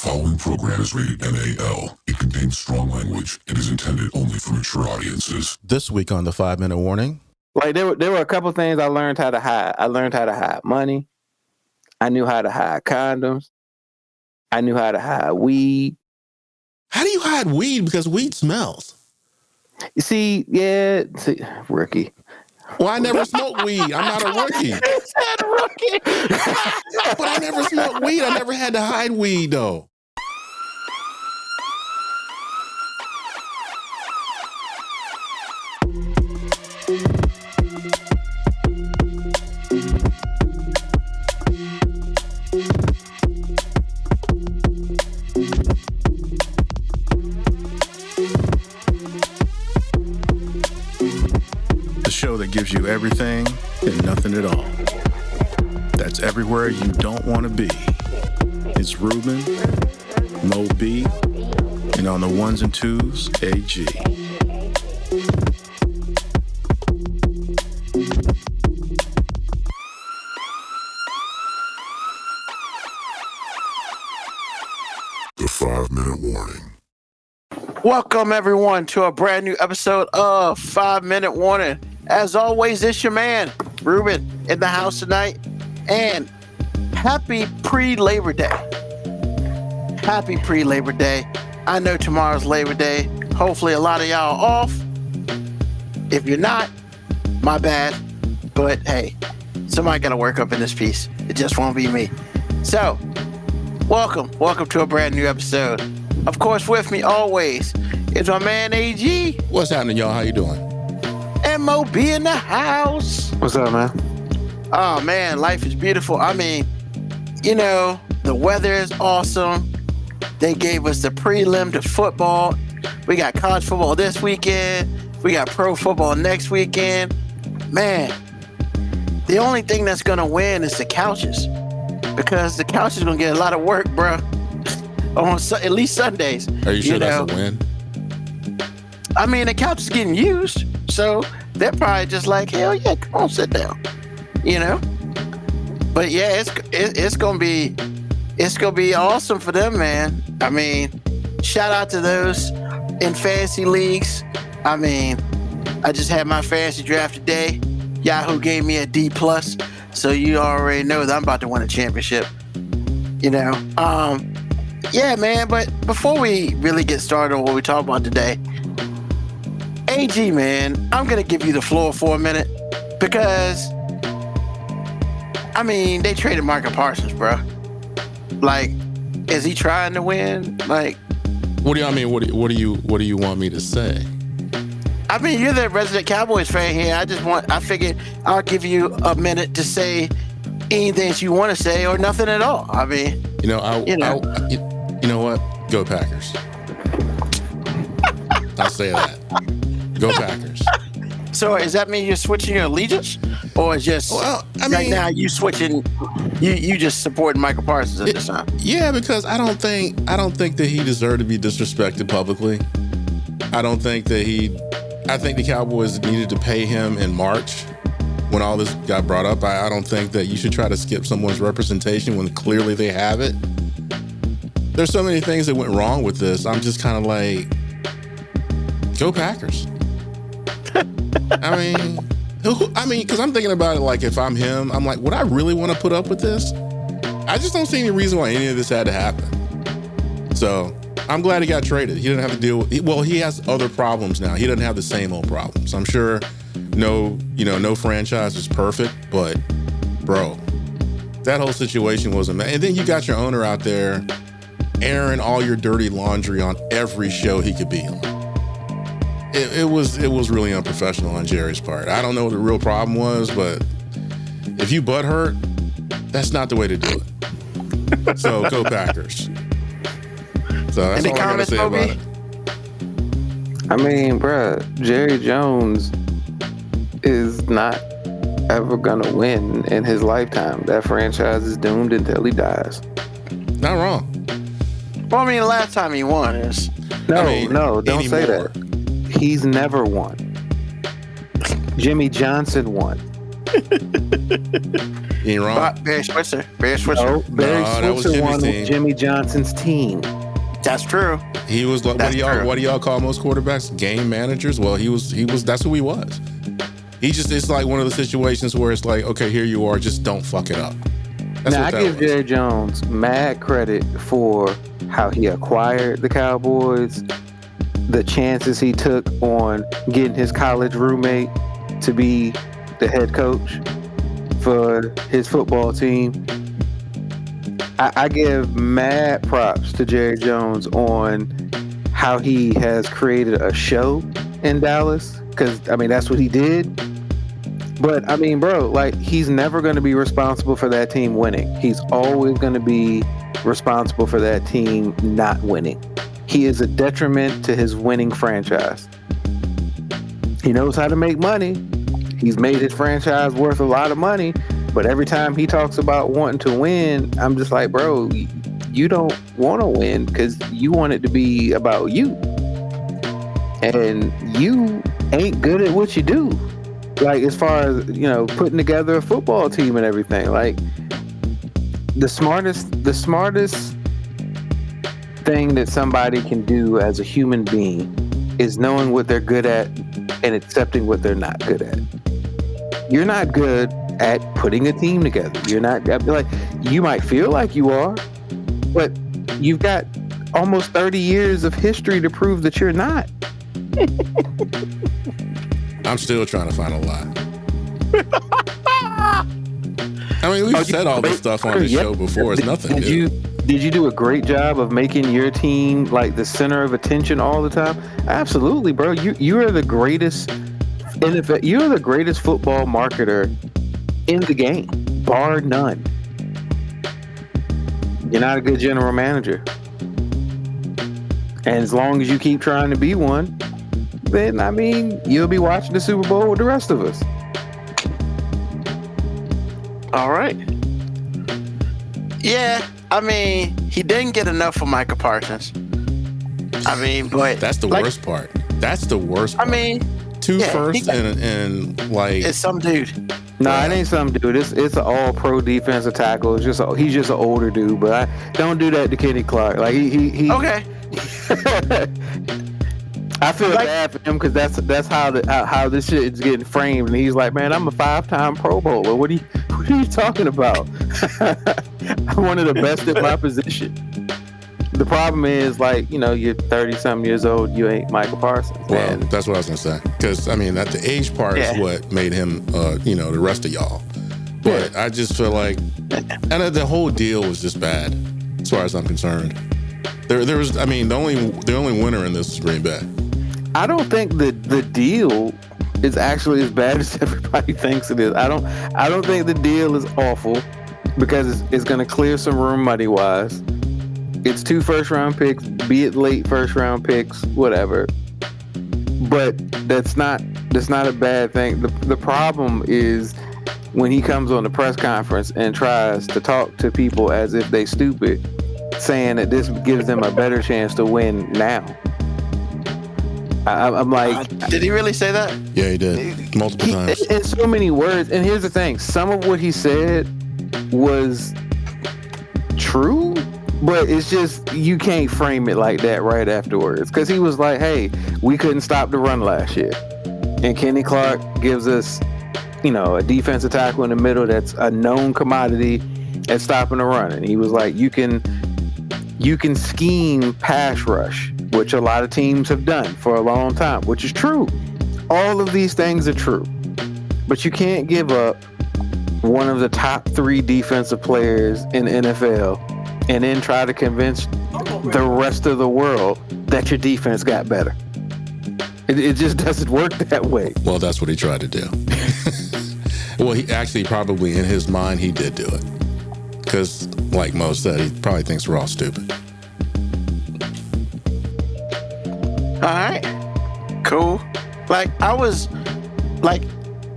following program is rated MAL. It contains strong language and is intended only for mature audiences. This week on the 5-Minute Warning. Like there were a couple things I learned how to hide. I learned how to hide money. I knew how to hide condoms. I knew how to hide weed. How do you hide weed? Because weed smells. You see, rookie. Well, I never smoked weed. I'm not a rookie. Rookie. But I never smoked weed. I never had to hide weed, though. The show that gives you everything and nothing at all. That's everywhere you don't want to be. It's Ruben, Mo B, and on the ones and twos, AG. The 5-Minute Warning. Welcome, everyone, to a brand new episode of 5-Minute Warning. As always, it's your man, Ruben, in the house tonight. And happy pre-Labor Day. Happy pre-Labor Day. I know tomorrow's Labor Day. Hopefully a lot of y'all are off. If you're not, my bad. But hey, somebody got to work up in this piece. It just won't be me. So, welcome to a brand new episode. Of course, with me always is my man AG. What's happening, y'all? How you doing? And Mo B in the house. What's up, man? Oh man, life is beautiful. I mean, you know, the weather is awesome. They gave us the prelim to football. We got college football this weekend. We got pro football next weekend. Man, the only thing that's gonna win is the couches, because the couch is gonna get a lot of work, bro. On at least Sundays. Are you sure that's a win? I mean, the couch is getting used, so they're probably just like, hell yeah, come on, sit down. You know? But yeah, it's gonna be awesome for them, man. I mean, shout out to those in fantasy leagues. I mean, I just had my fantasy draft today. Yahoo gave me a D+, so you already know that I'm about to win a championship. You know? Yeah, man, but before we really get started on what we talk about today, AG, man, I'm going to give you the floor for a minute because, I mean, they traded Micah Parsons, bro. Like, is he trying to win? Like, What do you want me to say? I mean, you're the resident Cowboys fan here. I figured I'll give you a minute to say anything that you want to say or nothing at all. I mean, You know what? Go Packers. I'll say that. Go Packers. so does that mean you're switching your allegiance, or just right now you switching? You just supporting Michael Parsons at this time? Yeah, because I don't think that he deserved to be disrespected publicly. I think the Cowboys needed to pay him in March when all this got brought up. I don't think that you should try to skip someone's representation when clearly they have it. There's so many things that went wrong with this. I'm just kind of like, go Packers. I mean, because I'm thinking about it like if I'm him, I'm like, would I really want to put up with this? I just don't see any reason why any of this had to happen. So I'm glad he got traded. He didn't have to deal with, he has other problems now. He doesn't have the same old problems. I'm sure no franchise is perfect, but bro, that whole situation wasn't, and then you got your owner out there airing all your dirty laundry on every show he could be on. It was really unprofessional on Jerry's part. I don't know what the real problem was, but if you butt hurt, that's not the way to do it. So go Packers. So that's all I gotta say about it. I mean, bruh, Jerry Jones is not ever gonna win in his lifetime. That franchise is doomed until he dies. Not wrong. Well, I mean, the last time he won is No, don't say that. He's never won. Jimmy Johnson won. You ain't wrong. Barry Switzer. Barry Switzer. No, Barry No, that was Switzer Jimmy's won team. with Jimmy Johnson's team. That's true. He was like, That's true. what do y'all call most quarterbacks? Game managers? Well, he was, that's who he was. It's like one of the situations where it's like, okay, here you are, just don't fuck it up. That's Now, I what that give was. Jerry Jones mad credit for how he acquired the Cowboys, the chances he took on getting his college roommate to be the head coach for his football team. I give mad props to Jerry Jones on how he has created a show in Dallas, because, I mean, that's what he did. But, I mean, bro, like, he's never going to be responsible for that team winning. He's always going to be responsible for that team not winning. He is a detriment to his winning franchise. He knows how to make money. He's made his franchise worth a lot of money. But every time he talks about wanting to win, I'm just like, bro, you don't want to win because you want it to be about you. And you ain't good at what you do. Like, as far as, you know, putting together a football team and everything. Like, the smartest thing that somebody can do as a human being is knowing what they're good at and accepting what they're not good at. You're not good at putting a team together. You're not, like, you might feel like you are, but you've got almost 30 years of history to prove that you're not. I'm still trying to find a lie. I mean, we've said all this stuff on this show before. It's nothing new. Did you do a great job of making your team like the center of attention all the time? Absolutely, bro. You are the greatest NFL. You are the greatest football marketer in the game, bar none. You're not a good general manager, and as long as you keep trying to be one, then, I mean, you'll be watching the Super Bowl with the rest of us. All right. Yeah, I mean, he didn't get enough for Micah Parsons. I mean, but That's the worst part. That's the worst part. I mean, two yeah, first and like it's some dude. Nah, it ain't some dude. It's an all-pro defensive tackle. It's just he's just an older dude. But don't do that to Kenny Clark. Like he Okay. I feel bad for him because that's how this shit is getting framed. And he's like, man, I'm a 5-time Pro Bowler. What are you talking about? I'm one of the best at my position. The problem is, like, you know, you're 30-something years old. You ain't Michael Parsons. Well, And that's what I was gonna say. Because I mean, that the age part is what made him, you know, the rest of y'all. But I just feel like, and the whole deal was just bad, as far as I'm concerned. There was, I mean, the only winner in this is Green Bay. I don't think the deal is actually as bad as everybody thinks it is. I don't think the deal is awful because it's going to clear some room money wise. It's 2 first-round picks, be it late first-round picks, whatever. But that's not a bad thing. The problem is when he comes on the press conference and tries to talk to people as if they stupid, saying that this gives them a better chance to win now. I'm like, Did he really say that? Yeah, he did multiple times. in so many words. And here's the thing: some of what he said was true, but it's just you can't frame it like that right afterwards. Because he was like, "Hey, we couldn't stop the run last year," and Kenny Clark gives us, you know, a defensive tackle in the middle that's a known commodity at stopping the run. And he was like, "You can scheme pass rush, which a lot of teams have done for a long time," which is true. All of these things are true. But you can't give up one of the top 3 defensive players in the NFL and then try to convince the rest of the world that your defense got better. It just doesn't work that way. Well, that's what he tried to do. Well, he actually probably in his mind he did do it. Because, like Mo said, he probably thinks we're all stupid. All right. Cool. Like,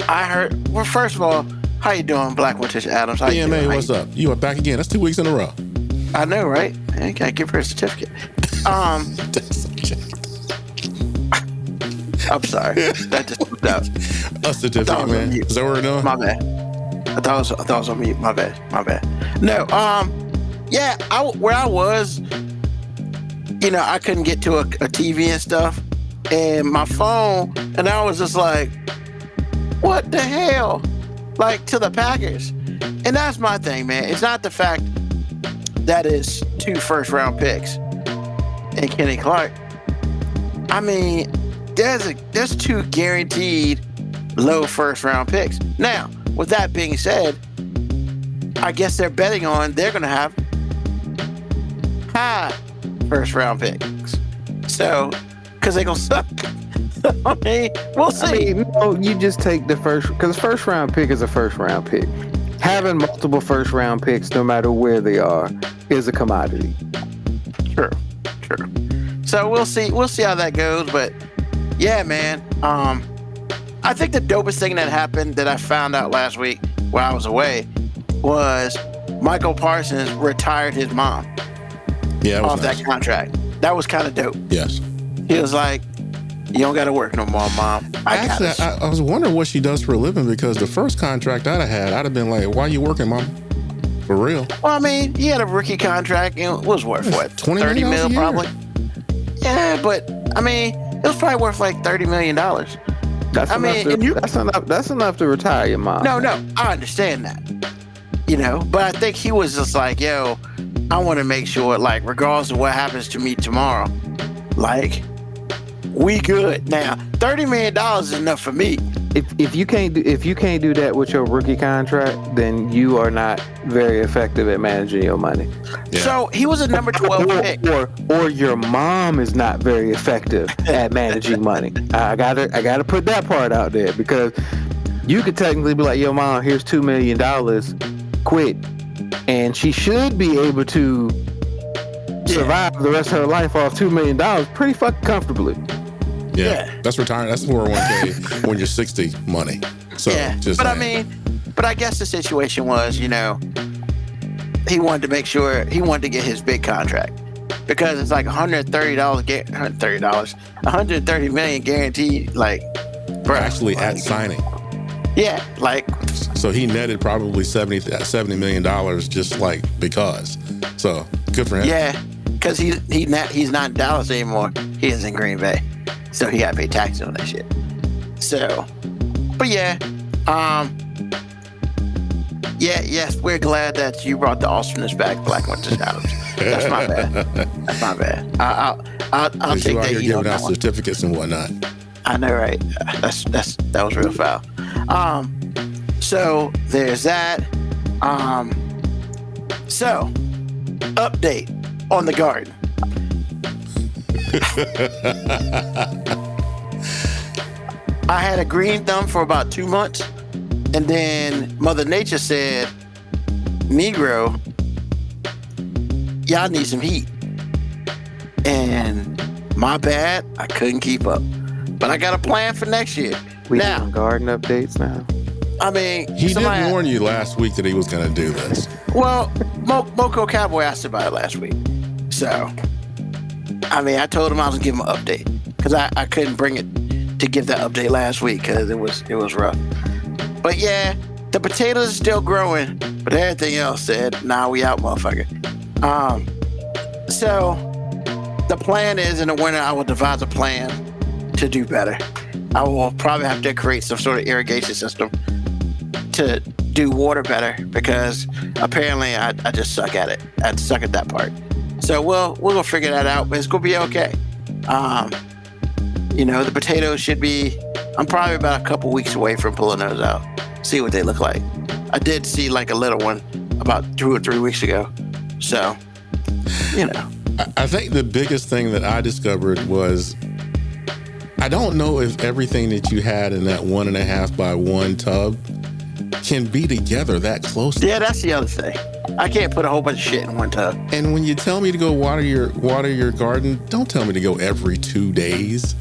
I heard, well, first of all, how you doing, Black Letitia Adams? How you doing? BMA, what's up? You are back again. That's 2 weeks in a row. I know, right? I gotta give her a certificate. I'm sorry. That just slipped out. A certificate, man. Is that what we're doing? My bad. I thought it was on mute. My bad. No, yeah, where I was, I couldn't get to a TV and stuff, and my phone, and I was just like, what the hell? Like, to the Packers. And that's my thing, man. It's not the fact that it's 2 first-round picks and Kenny Clark. I mean, there's 2 guaranteed low first-round picks. Now, with that being said, I guess they're betting on they're going to have high first-round picks. So, because they're going to suck. I mean, we'll see. I mean, no, you just take the first, because first round pick is a first round pick. Having multiple first round picks, no matter where they are, is a commodity. True. So we'll see how that goes. But yeah, man. I think the dopest thing that happened that I found out last week while I was away was Michael Parsons retired his mom off that contract. That was kind of dope. Yes. He was like, you don't got to work no more, Mom. Actually, I was wondering what she does for a living, because the first contract I'd have been like, why are you working, Mom? For real. Well, I mean, he had a rookie contract and it was worth what? 30 mil probably? Yeah, but I mean, it was probably worth like $30 million. That's enough to retire your mom. No, I understand that. But I think he was just like, yo, I want to make sure, like, regardless of what happens to me tomorrow, like, we good. Now, $30 million is enough for me. If you can't do that with your rookie contract, then you are not very effective at managing your money. Yeah. So he was a number 12 pick. Or your mom is not very effective at managing money. I gotta put that part out there, because you could technically be like, yo, Mom, here's $2 million, quit. And she should be able to survive the rest of her life off $2 million pretty fucking comfortably. Yeah. That's retiring. That's 401k when you're 60 money. So but I guess the situation was, he wanted to make sure he wanted to get his big contract, because it's like $130 million guaranteed, like, bro, actually like, at signing. Yeah, like, so he netted probably $70 million just like because. So good for him. Yeah, because he's not in Dallas anymore. He is in Green Bay, so he got to pay taxes on that shit. So, but yeah, yes, we're glad that you brought the awesomeness back, Black Winter's House. That's my bad. I'll take you out that. Here giving out certificates and whatnot. I know, right? That was real foul. So there's that. So update on the garden. I had a green thumb for about 2 months, and then Mother Nature said, Negro, y'all need some heat. And my bad, I couldn't keep up. But I got a plan for next year. We doing garden updates now. I mean, he did warn you last week that he was going to do this. Well, Moco Cowboy asked about it last week. So, I mean, I told him I was going to give him an update, because I couldn't bring it to give that update last week because it was rough. But yeah, the potatoes are still growing, but everything else said, nah, we out, motherfucker. So the plan is, in the winter, I will devise a plan to do better. I will probably have to create some sort of irrigation system to do water better, because apparently I just suck at it. I suck at that part. So we'll figure that out, but it's gonna be okay. The potatoes should be, I'm probably about a couple weeks away from pulling those out, see what they look like. I did see like a little one about 2 or 3 weeks ago. So, I think the biggest thing that I discovered was, I don't know if everything that you had in that 1.5 by 1 tub can be together that closely. Yeah, that's the other thing. I can't put a whole bunch of shit in one tub. And when you tell me to go water your garden, don't tell me to go every 2 days.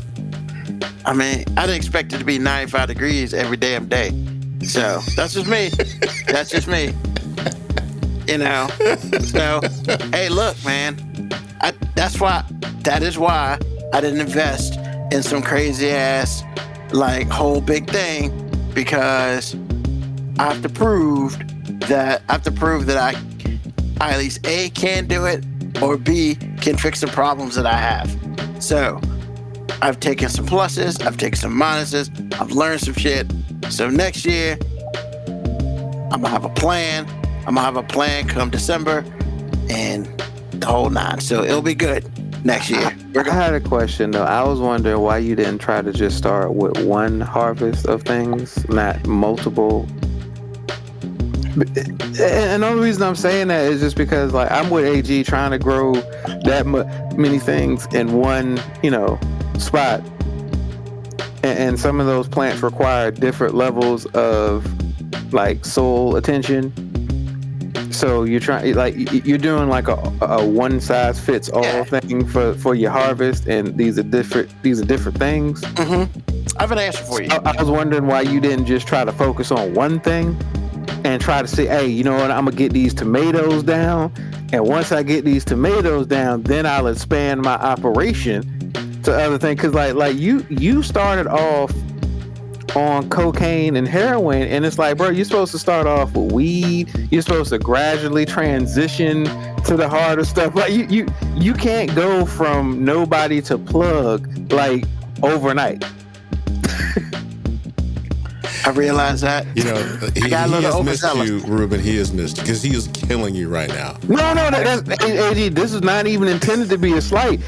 I mean, I didn't expect it to be 95 degrees every damn day. So that's just me. That's just me. So, hey, look, man. That is why I didn't invest in some crazy ass, like, whole big thing, because I have to prove that I at least A, can do it, or B, can fix the problems that I have. So I've taken some pluses, I've taken some minuses, I've learned some shit. So next year, I'm gonna have a plan. I'm gonna have a plan come December and the whole nine. So it'll be good next year. I had a question though. I was wondering why you didn't try to just start with one harvest of things, not multiple. And the only reason I'm saying that is just because, like, I'm with AG trying to grow that many things in one, spot. And some of those plants require different levels of, like, soil attention. So you're trying, like, you're doing like a one size fits all thing for your harvest, and these are different things. Mm-hmm. I have an answer for you. I was wondering why you didn't just try to focus on one thing and try to say, hey, you know what, I'm gonna get these tomatoes down, and once I get these tomatoes down, then I'll expand my operation to other things. Because like you started off on cocaine and heroin, and it's like, bro, you're supposed to start off with weed. You're supposed to gradually transition to the harder stuff. Like you can't go from nobody to plug like overnight. I realize that. He got a little has missed overzealous. you, Ruben. He has missed you because he is killing you right now. No, that's AG. This is not even intended to be a slight.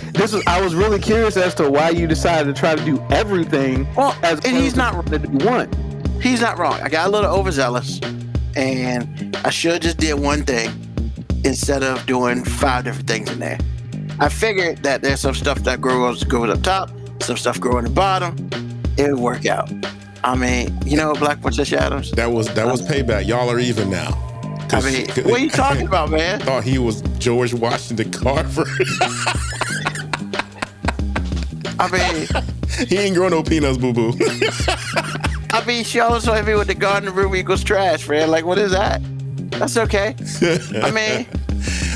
I was really curious as to why you decided to try to do everything. Well, as and he's not to do one. He's not wrong. I got a little overzealous, and I should just did one thing instead of doing 5 different things in there. I figured that there's some stuff that grows up top, some stuff growing the bottom. It would work out. I mean, Black Patricia Adams. That was payback. Y'all are even now. I mean, what are you talking about, man? Thought he was George Washington Carver. I mean, he ain't grow no peanuts, boo boo. I mean, she also hit me with the garden room equals trash, man. Like, what is that? That's okay. I mean,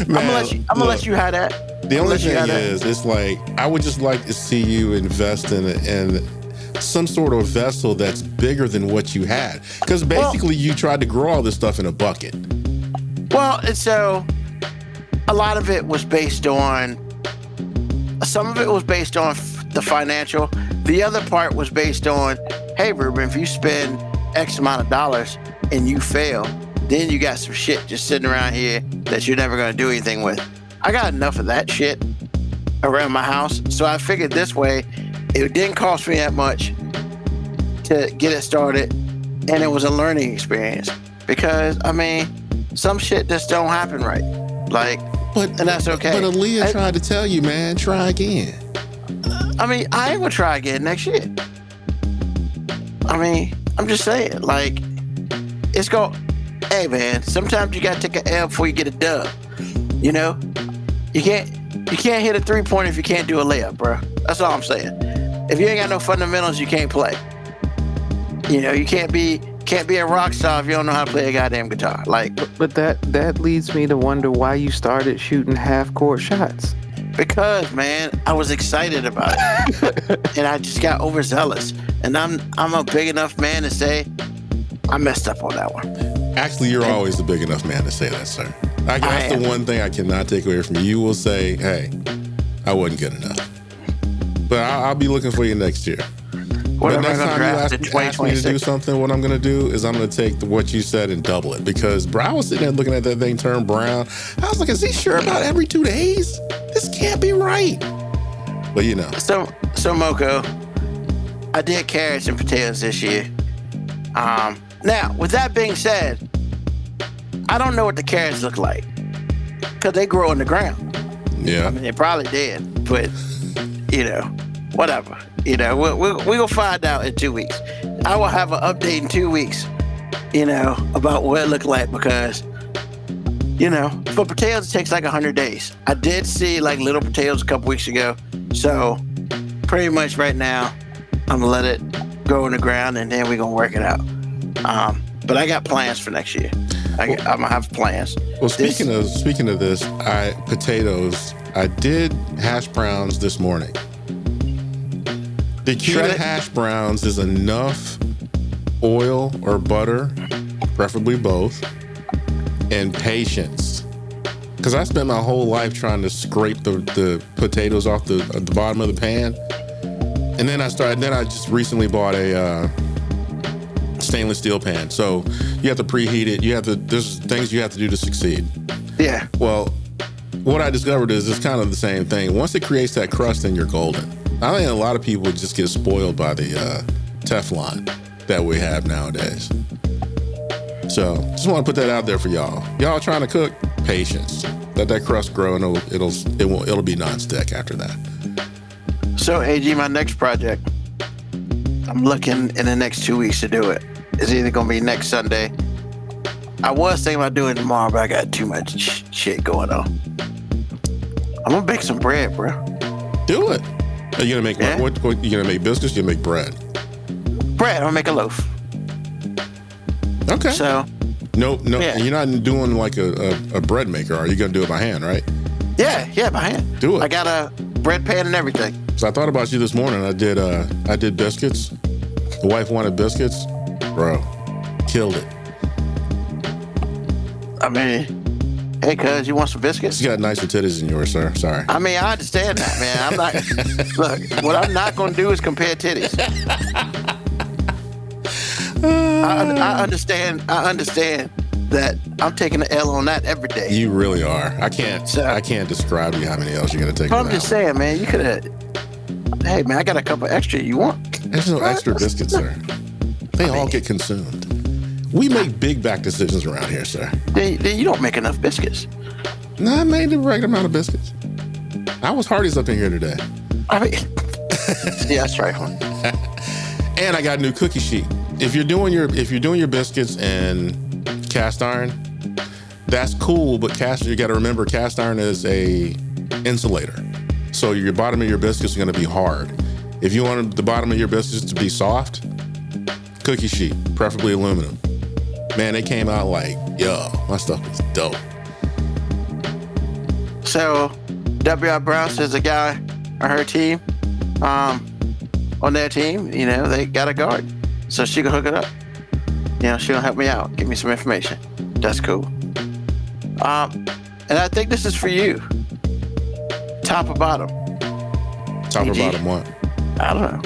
I'm gonna let you have that. The only thing is, it's like, I would just like to see you invest in some sort of vessel that's bigger than what you had. Because basically you tried to grow all this stuff in a bucket. Well, and so a lot of it was based on, some of it was based on the financial. The other part was based on, hey, Ruben, if you spend X amount of dollars and you fail, then you got some shit just sitting around here that you're never going to do anything with. I got enough of that shit around my house. So I figured this way, it didn't cost me that much to get it started, and it was a learning experience. Because, I mean, some shit just don't happen right. Like, and that's okay. But Aaliyah tried to tell you, man, try again. I mean, I ain't gonna try again next year. I mean, I'm just saying, like, hey man, sometimes you gotta take an L before you get a dub. You can't hit a 3-pointer if you can't do a layup, bro. That's all I'm saying. If you ain't got no fundamentals, you can't play. You can't be a rock star if you don't know how to play a goddamn guitar. Like, but that leads me to wonder why you started shooting half-court shots. Because, man, I was excited about it, and I just got overzealous. And I'm a big enough man to say I messed up on that one. Actually, you're always a big enough man to say that, sir. That's the one thing I cannot take away from you. You will say, hey, I wasn't good enough. But I'll be looking for you next year. What But am I next going to time you draft ask in me to 2026? do something, what I'm going to do is I'm going to take what you said and double it. Because, bro, I was sitting there looking at that thing turn brown. I was like, is he sure about every 2 days? This can't be right. But, So Moko, I did carrots and potatoes this year. Now, with that being said, I don't know what the carrots look like because they grow in the ground. Yeah. I mean, they probably did, but whatever. We gonna find out in 2 weeks. I will have an update in 2 weeks. About what it looked like because, for potatoes it takes like 100 days. I did see like little potatoes a couple weeks ago, so pretty much right now I'm gonna let it grow in the ground and then we're gonna work it out. But I got plans for next year. I'm gonna have plans. Well, speaking of this, potatoes. I did hash browns this morning. The key to hash browns is enough oil or butter preferably both, and patience. Because I spent my whole life trying to scrape the potatoes off the bottom of the pan. And then I just recently bought a stainless steel pan. So you have to preheat it. There's things you have to do to succeed. Yeah. Well, what I discovered is it's kind of the same thing. Once it creates that crust, then you're golden. I think a lot of people just get spoiled by the Teflon that we have nowadays. So just want to put that out there for y'all. Y'all trying to cook, patience. Let that crust grow and it'll be nonstick after that. So, AG, my next project, I'm looking in the next 2 weeks to do it. It's either going to be next Sunday. I was thinking about doing it tomorrow, but I got too much shit going on. I'm going to bake some bread, bro. Do it. Are you going to make what? You going to make biscuits? You going to make bread? Bread. I'm going to make a loaf. Okay. So. No. Yeah. You're not doing like a bread maker. Are you going to do it by hand, right? Yeah, by hand. Do it. I got a bread pan and everything. So I thought about you this morning. I did biscuits. The wife wanted biscuits. Bro, killed it. I mean, hey, cuz, you want some biscuits? She's got nicer titties than yours, sir. Sorry. I mean, I understand that, man. I'm not. Look, what I'm not going to do is compare titties. I understand that I'm taking the L on that every day. You really are. I can't describe to you how many L's you're gonna take. But I'm just saying, man, you could have. Hey, man, I got a couple extra. You want? There's no extra biscuits, sir. They all get consumed. We make big back decisions around here, sir. Then you don't make enough biscuits. No, I made the right amount of biscuits. I was Hardee's up in here today. I mean, yeah, that's right, hon. And I got a new cookie sheet. If you're doing your biscuits in cast iron, that's cool. But you got to remember, cast iron is a insulator. So your bottom of your biscuits are going to be hard. If you want the bottom of your biscuits to be soft, cookie sheet, preferably aluminum. Man, it came out like, yo, my stuff is dope. So, W.R. Brown says a guy on her team, on their team, they got a guard. So she can hook it up. She'll help me out. Give me some information. That's cool. And I think this is for you. Top or bottom? Top or bottom what? I don't know.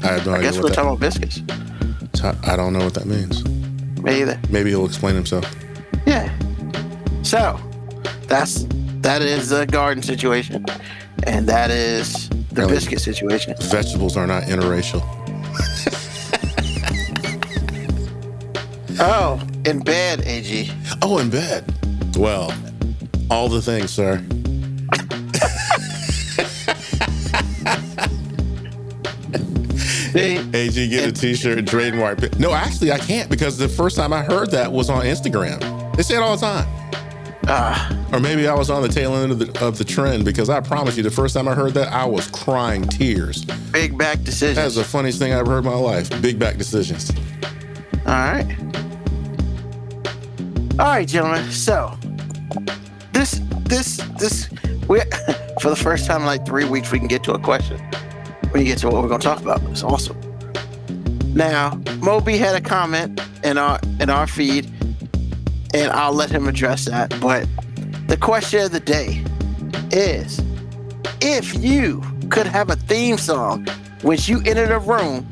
I have no idea. I guess we're talking about biscuits. I don't know what that means. Me either. Maybe he'll explain himself. Yeah. So, that is the garden situation. And that is the biscuit situation. Vegetables are not interracial. Oh, in bed, AG. Oh, in bed. Well, all the things, sir. AG, get a t-shirt and trademark. No, actually, I can't, because the first time I heard that was on Instagram. They say it all the time. Or maybe I was on the tail end of the trend, because I promise you, the first time I heard that, I was crying tears. Big back decisions. That's the funniest thing I've ever heard in my life. Big back decisions. All right, gentlemen. So this we for the first time in like 3 weeks we can get to a question. We can get to what we're gonna talk about. It's awesome. Now, Moby had a comment in our feed, and I'll let him address that. But the question of the day is, if you could have a theme song which you entered a room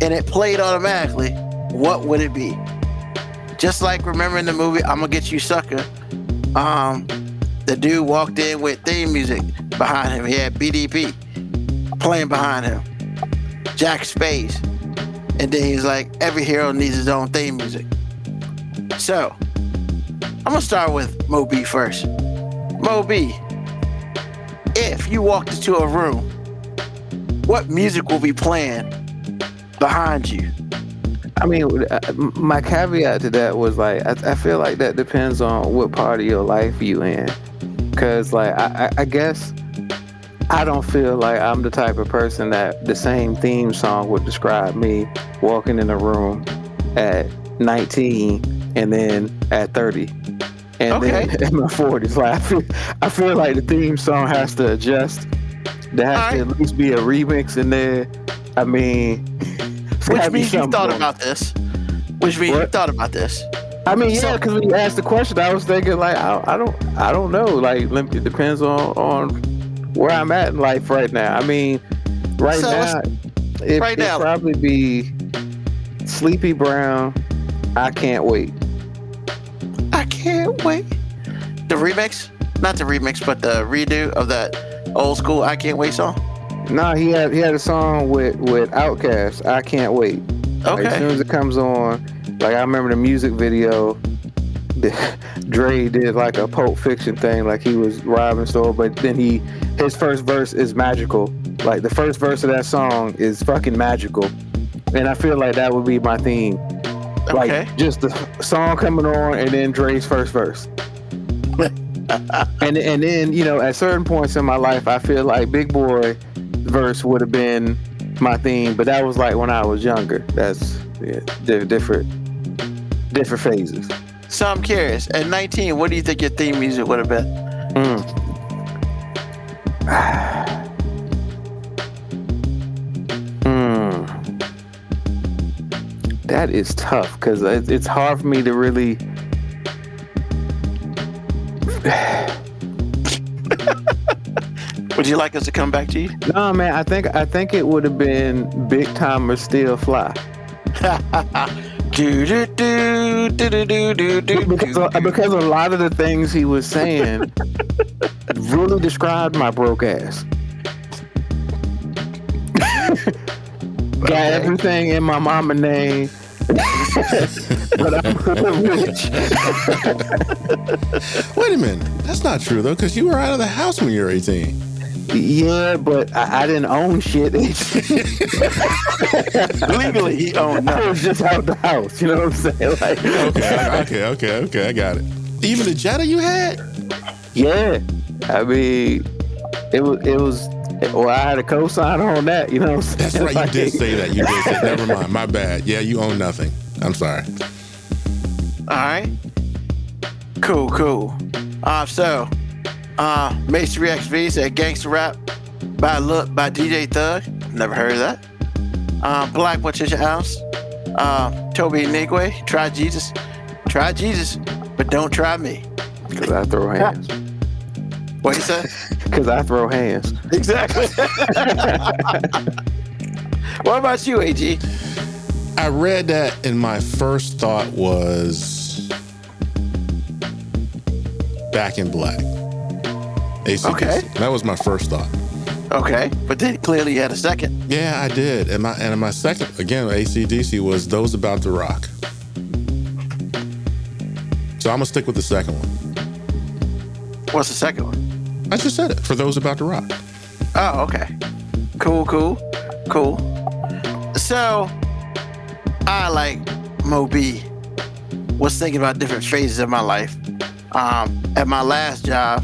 and it played automatically, what would it be? Just like, remember in the movie I'm Gonna Get You Sucker, the dude walked in with theme music behind him. He had BDP playing behind him, Jack Spade, and then he's like, every hero needs his own theme music. So I'm gonna start with Moby first. Moby, if you walked into a room, what music will be playing behind you? I mean, my caveat to that was like, I feel like that depends on what part of your life you in. Cause like, I guess I don't feel like I'm the type of person that the same theme song would describe me walking in a room at 19 and then at 30 and then in my 40s. Like, I feel like the theme song has to adjust. There has to at least be a remix in there. I mean, Which gotta be means you something thought wrong. about this. Which means you What? thought about this. I mean, yeah, because when you asked the question, I was thinking like, I don't know. Like, it depends on where I'm at in life right now. I mean, right So now, it'd probably be Sleepy Brown. I can't wait. I can't wait. The remix, not the remix, but the redo of that old school "I Can't Wait" song. No, he had a song with Outkast. I can't wait. Like, as soon as it comes on, like I remember the music video. Dre did like a Pulp Fiction thing, like he was robbing store, but then his first verse is magical. Like the first verse of that song is fucking magical, and I feel like that would be my theme. Like just the song coming on and then Dre's first verse. and then, you know, at certain points in my life, I feel like Big Boy verse would have been my theme, but that was like when I was younger. That's different phases. So I'm curious. At 19, what do you think your theme music would have been? That is tough because it's hard for me to really. Would you like us to come back to you? No, man. I think it would have been Big Time or Still Fly. Because a lot of the things he was saying really described my broke ass. Got everything in my mama name, but I'm rich. Wait a minute. That's not true, though, because you were out of the house when you were 18. Yeah, but I didn't own shit. Legally, he owned I was just out the house. You know what I'm saying? Like, Okay, I got it. Even the Jetta you had? Yeah, I mean, it was. Well, I had a cosign on that. You know what I'm saying? That's right. Like, You did say that. You did say. Never mind. My bad. Yeah, you own nothing. I'm sorry. All right. Cool. So, Masonry XV said Gangsta Rap by DJ Thug. Never heard of that. Black, what's your house? Toby Nigwe, try Jesus, but don't try me. Because I throw hands. What you say? Because I throw hands. Exactly. What about you, AG? I read that and my first thought was Back in Black. AC/DC. Okay. That was my first thought. Okay, but then clearly you had a second. Yeah, I did. And my second, again, AC/DC was Those About to Rock. So I'm going to stick with the second one. What's the second one? I just said it, For Those About to Rock. Oh, okay. Cool. So, I, like Moby, was thinking about different phases of my life. At my last job,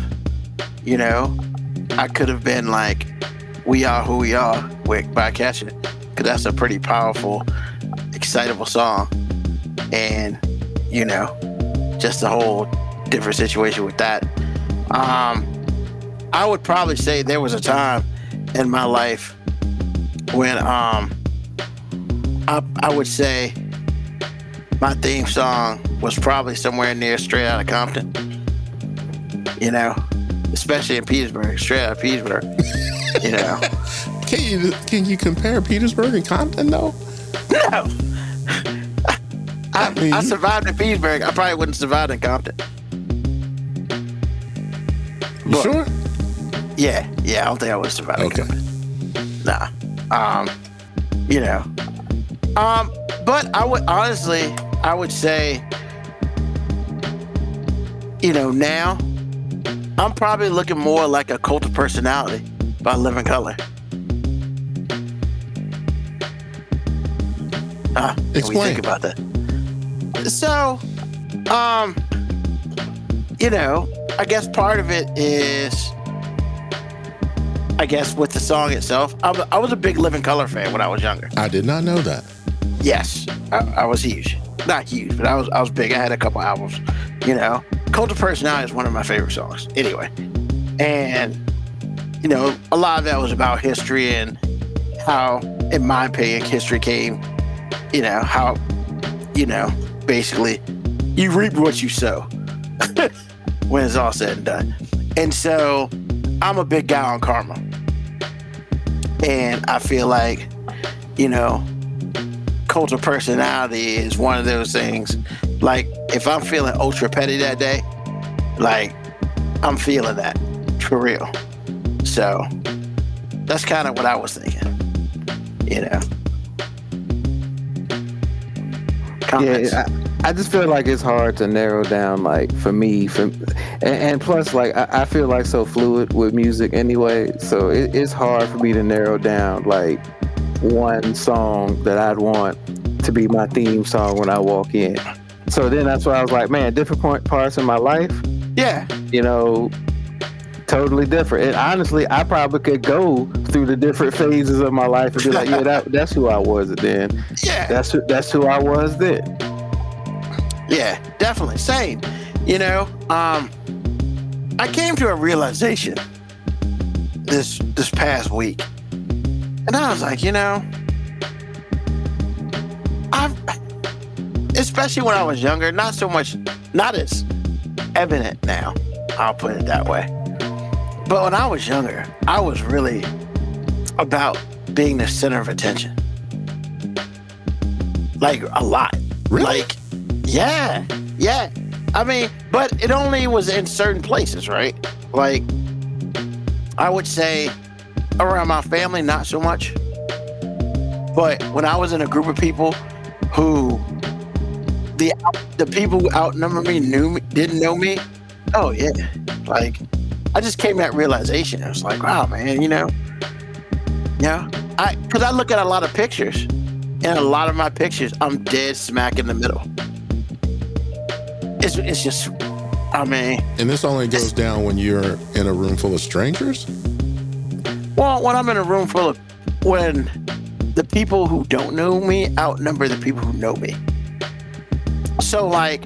you know, I could have been like, We Are Who We Are by Kesha, because that's a pretty powerful, excitable song. And, you know, just a whole different situation with that. I would probably say there was a time in my life when I would say my theme song was probably somewhere near Straight Outta Compton. You know, especially in Petersburg, straight out of Petersburg. You know. Can you compare Petersburg and Compton though? No. I survived in Petersburg. I probably wouldn't survive in Compton. You sure? Yeah, I don't think I would have survived. Okay. Nah. You know. But I would say, you know, now I'm probably looking more like a Cult of Personality by Living Color. Explain. We think about that. So, you know, I guess part of it is, I guess, with the song itself. I was a big Living Color fan when I was younger. I did not know that. Yes, I was huge. Not huge, but I was big. I had a couple albums. You know, Cult of Personality is one of my favorite songs. Anyway, and you know, a lot of that was about history and how, in my opinion, history came how, basically you reap what you sow when it's all said and done. And so I'm a big guy on karma. And I feel like, cult of personality is one of those things. Like, if I'm feeling ultra petty that day, like, I'm feeling that for real. So that's kind of what I was thinking, Comments? Yeah, I just feel like it's hard to narrow down, like, for me, and plus, like, I feel like so fluid with music anyway, so it's hard for me to narrow down, like, one song that I'd want to be my theme song when I walk in. So then that's why I was like, man, different parts in my life, Yeah. Totally different. And honestly, I probably could go through the different phases of my life and be like, yeah, that's who I was then. Yeah. That's who I was then. Yeah, definitely. Same. I came to a realization this past week. And I was like, especially when I was younger, not as evident now, I'll put it that way. But when I was younger, I was really about being the center of attention. Like, a lot. Really? Like, yeah. I mean, but it only was in certain places, right? Like, I would say around my family, not so much. But when I was in a group of people who the people who outnumbered me didn't know me, oh yeah. Like, I just came to that realization. I was like, wow, man, because I look at a lot of pictures, and a lot of my pictures, I'm dead smack in the middle. It's just, I mean. And this only goes down when you're in a room full of strangers? Well, when I'm in a room when the people who don't know me outnumber the people who know me. So, like,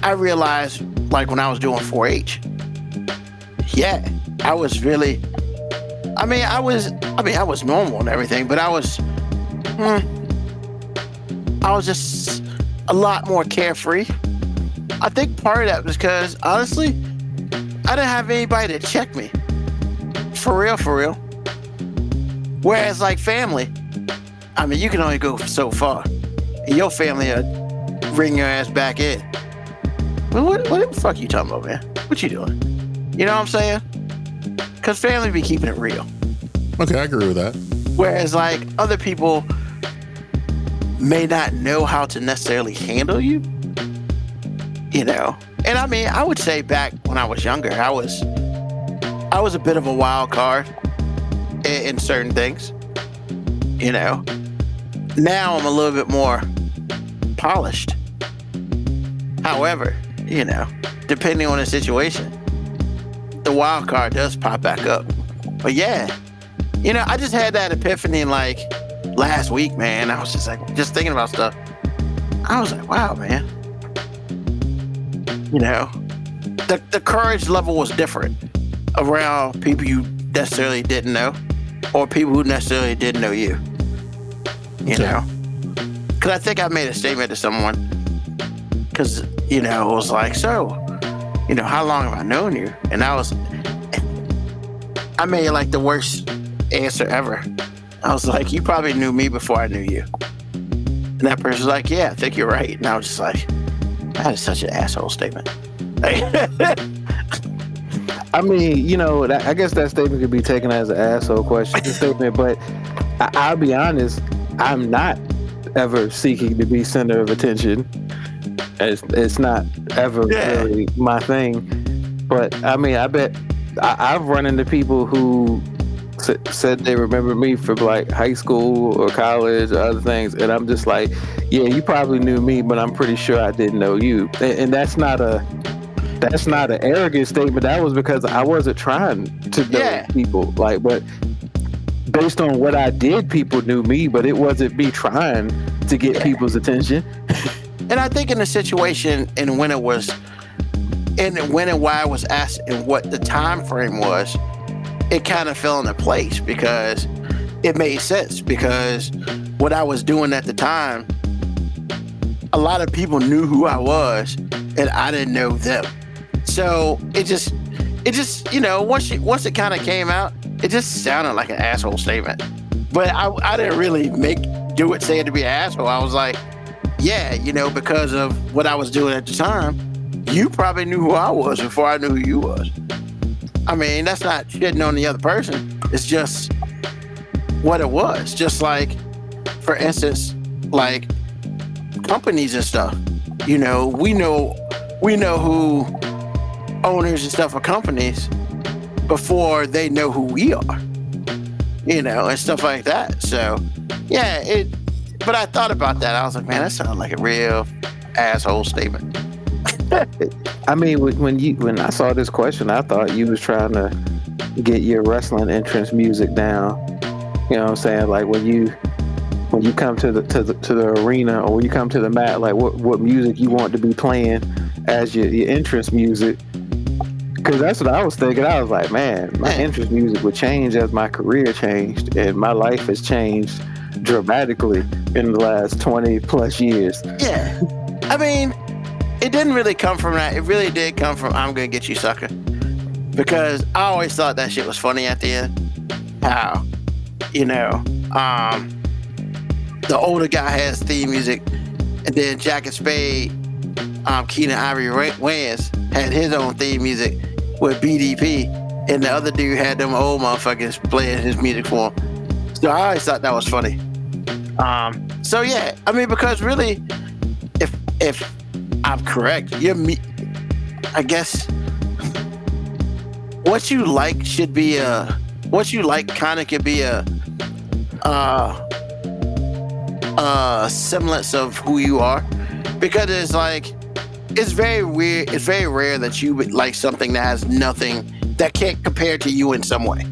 I realized, like, when I was doing 4-H, yeah, I was really, I was normal and everything, but I was just a lot more carefree. I think part of that was because, honestly, I didn't have anybody to check me. For real. Whereas, like, family, you can only go so far. And your family will bring your ass back in. Well, what the fuck you talking about, man? What you doing? You know what I'm saying? Because family be keeping it real. Okay, I agree with that. Whereas, like, other people may not know how to necessarily handle you, And I would say back when I was younger, I was a bit of a wild card in certain things. Now I'm a little bit more polished. However, depending on the situation, the wild card does pop back up. But yeah, I just had that epiphany like last week, man. I was just like, just thinking about stuff. I was like, wow, man. The courage level was different around people you necessarily didn't know or people who necessarily didn't know you. Because I think I made a statement to someone because, it was like, so, how long have I known you? And I made like the worst answer ever. I was like, you probably knew me before I knew you. And that person's like, yeah, I think you're right. And I was just like, that is such an asshole statement. I mean, I guess that statement could be taken as an asshole statement, but I'll be honest, I'm not ever seeking to be center of attention. It's not ever really my thing. But I mean, I bet I've run into people who said they remember me from like high school or college or other things, and I'm just like, yeah, you probably knew me, but I'm pretty sure I didn't know you. And that's not an arrogant statement. That was because I wasn't trying to know people. Like, but based on what I did, people knew me, but it wasn't me trying to get people's attention. And I think in the situation and when and why I was asked and what the time frame was, it kind of fell into place because it made sense, because what I was doing at the time a lot of people knew who I was, and I didn't know them. So it just once it kind of came out, it just sounded like an asshole statement. But I didn't really say it to be an asshole. I was like, yeah, because of what I was doing at the time, you probably knew who I was before I knew who you was. I mean, that's not shitting on the other person. It's just what it was. Just like, for instance, like companies and stuff. We know who owners and stuff of companies before they know who we are. And stuff like that. So, yeah, but I thought about that. I was like, man, that sounds like a real asshole statement. I mean, when I saw this question, I thought you was trying to get your wrestling entrance music down. You know what I'm saying? Like when you come to the arena, or when you come to the mat, like what music you want to be playing as your entrance music. Because that's what I was thinking. I was like, man, my entrance music would change as my career changed, and my life has changed dramatically in the last 20 plus years. Yeah. I mean, it didn't really come from that. It really did come from I'm Gonna Get You, Sucker. Because I always thought that shit was funny at the end. How, the older guy has theme music, and then Jack and Spade, Keenan Ivory Wayans had his own theme music with BDP, and the other dude had them old motherfuckers playing his music for him. So I always thought that was funny. So yeah, I mean, because really, if I'm correct, I guess what you like should be what you like kind of could be a semblance of who you are, because it's like, it's very weird. It's very rare that you would like something that has nothing, that can't compare to you in some way,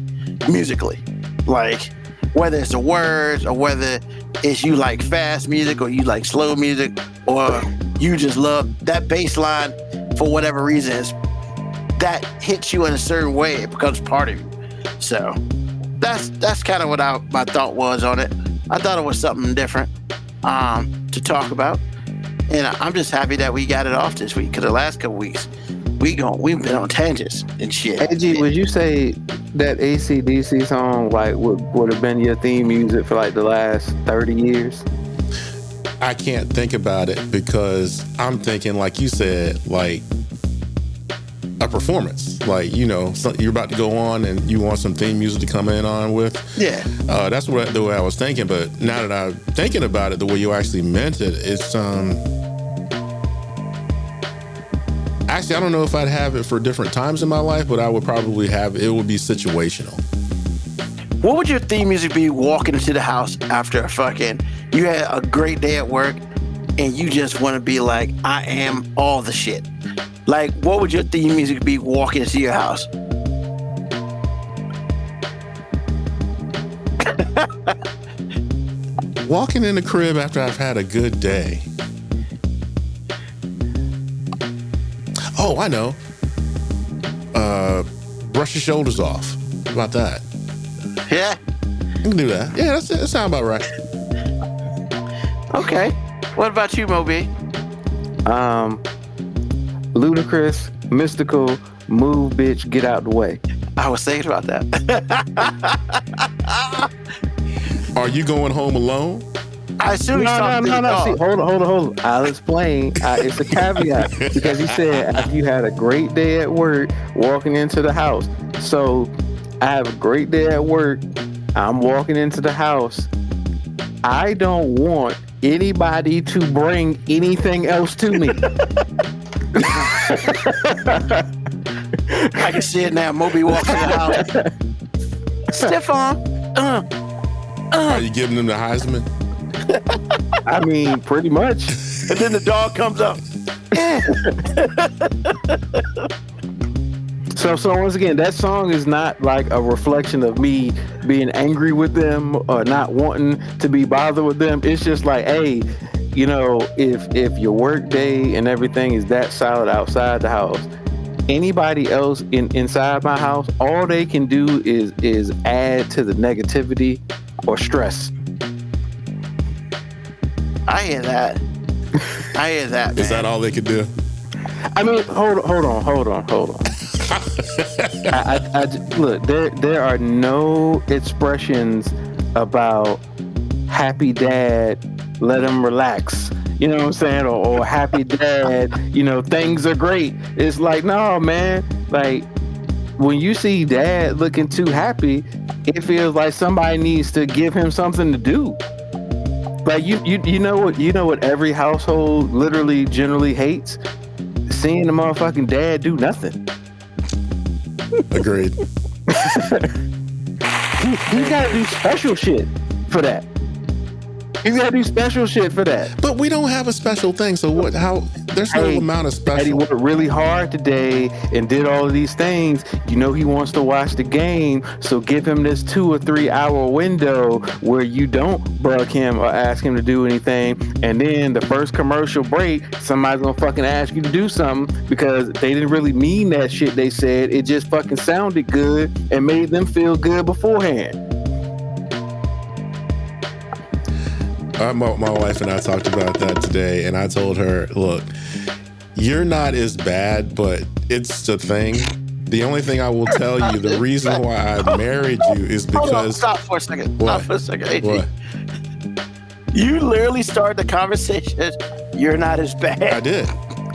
musically. Like, whether it's the words, or whether it's you like fast music, or you like slow music, or you just love that bass line for whatever reason, that hits you in a certain way. It becomes part of you. So that's kind of what my thought was on it. I thought it was something different to talk about. And I'm just happy that we got it off this week, because the last couple weeks we've been on tangents and shit. AG, would you say that AC/DC song like would have been your theme music for like the last 30 years? I can't think about it, because I'm thinking, like you said, like a performance. Like, you're about to go on and you want some theme music to come in on with. Yeah. That's the way I was thinking. But now that I'm thinking about it, the way you actually meant it, it's actually, I don't know if I'd have it for different times in my life, but I would probably have it would be situational. What would your theme music be walking into the house after you had a great day at work, and you just want to be like, I am all the shit? Like, what would your theme music be walking into your house? Walking in the crib after I've had a good day. Oh, I know. Brush your shoulders off. How about that? Yeah. You can do that. Yeah, that sounds about right. Okay. What about you, Moby? Ludacris, Mystical, Move, Bitch, Get Out the Way. I was thinking about that. Are you going home alone? I assume he's talking to the dog. See, hold on. I'll explain. It's a caveat, because he said after you had a great day at work, walking into the house. So I have a great day at work. I'm walking into the house. I don't want anybody to bring anything else to me. I can see it now. Moby walking in the house. Stiff arm. Are you giving them the Heisman? I mean, pretty much. And then the dog comes up. So once again, that song is not like a reflection of me being angry with them or not wanting to be bothered with them. It's just like, hey, if your work day and everything is that solid outside the house, anybody else inside my house, all they can do is add to the negativity or stress. I hear that. I hear that. Is man. that all they could do? I mean, hold on. Look, there are no expressions about happy dad, let him relax. You know what I'm saying? Or happy dad, things are great. It's like, no, man. Like, when you see dad looking too happy, it feels like somebody needs to give him something to do. Like, you know what every household literally generally hates? Seeing the motherfucking dad do nothing. Agreed. He's got to do special shit for that. He's got to do special shit for that. But we don't have a special thing. So what? How? There's no amount of special. He worked really hard today and did all of these things. He wants to watch the game, so give him this 2 or 3 hour window where you don't bug him or ask him to do anything. And then the first commercial break, somebody's gonna fucking ask you to do something because they didn't really mean that shit they said. It just fucking sounded good and made them feel good beforehand. My wife and I talked about that today, and I told her, look, you're not as bad, but it's the thing. The only thing I will tell you, the reason why I married you is because... Hold on, stop for a second. What? Stop for a second. AG. What? You literally started the conversation. You're not as bad. I did.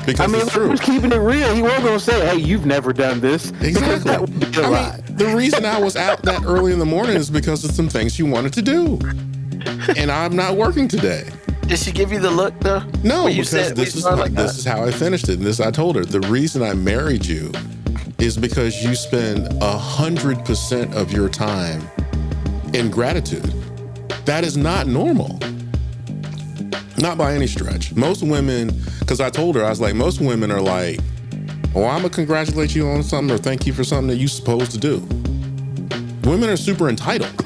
Because it's true. He was keeping it real. He wasn't going to say, hey, you've never done this. Exactly. That would be a lie. The reason I was out that early in the morning is because of some things you wanted to do. And I'm not working today. Did she give you the look though? No, When you because said this we is started like this that? is how I finished it. And I told her the reason I married you is because you spend 100% of your time in gratitude. That is not normal. Not by any stretch. Most women, because I told her, I was like, most women are like, oh, I'm gonna congratulate you on something or thank you for something that you're supposed to do. Women are super entitled.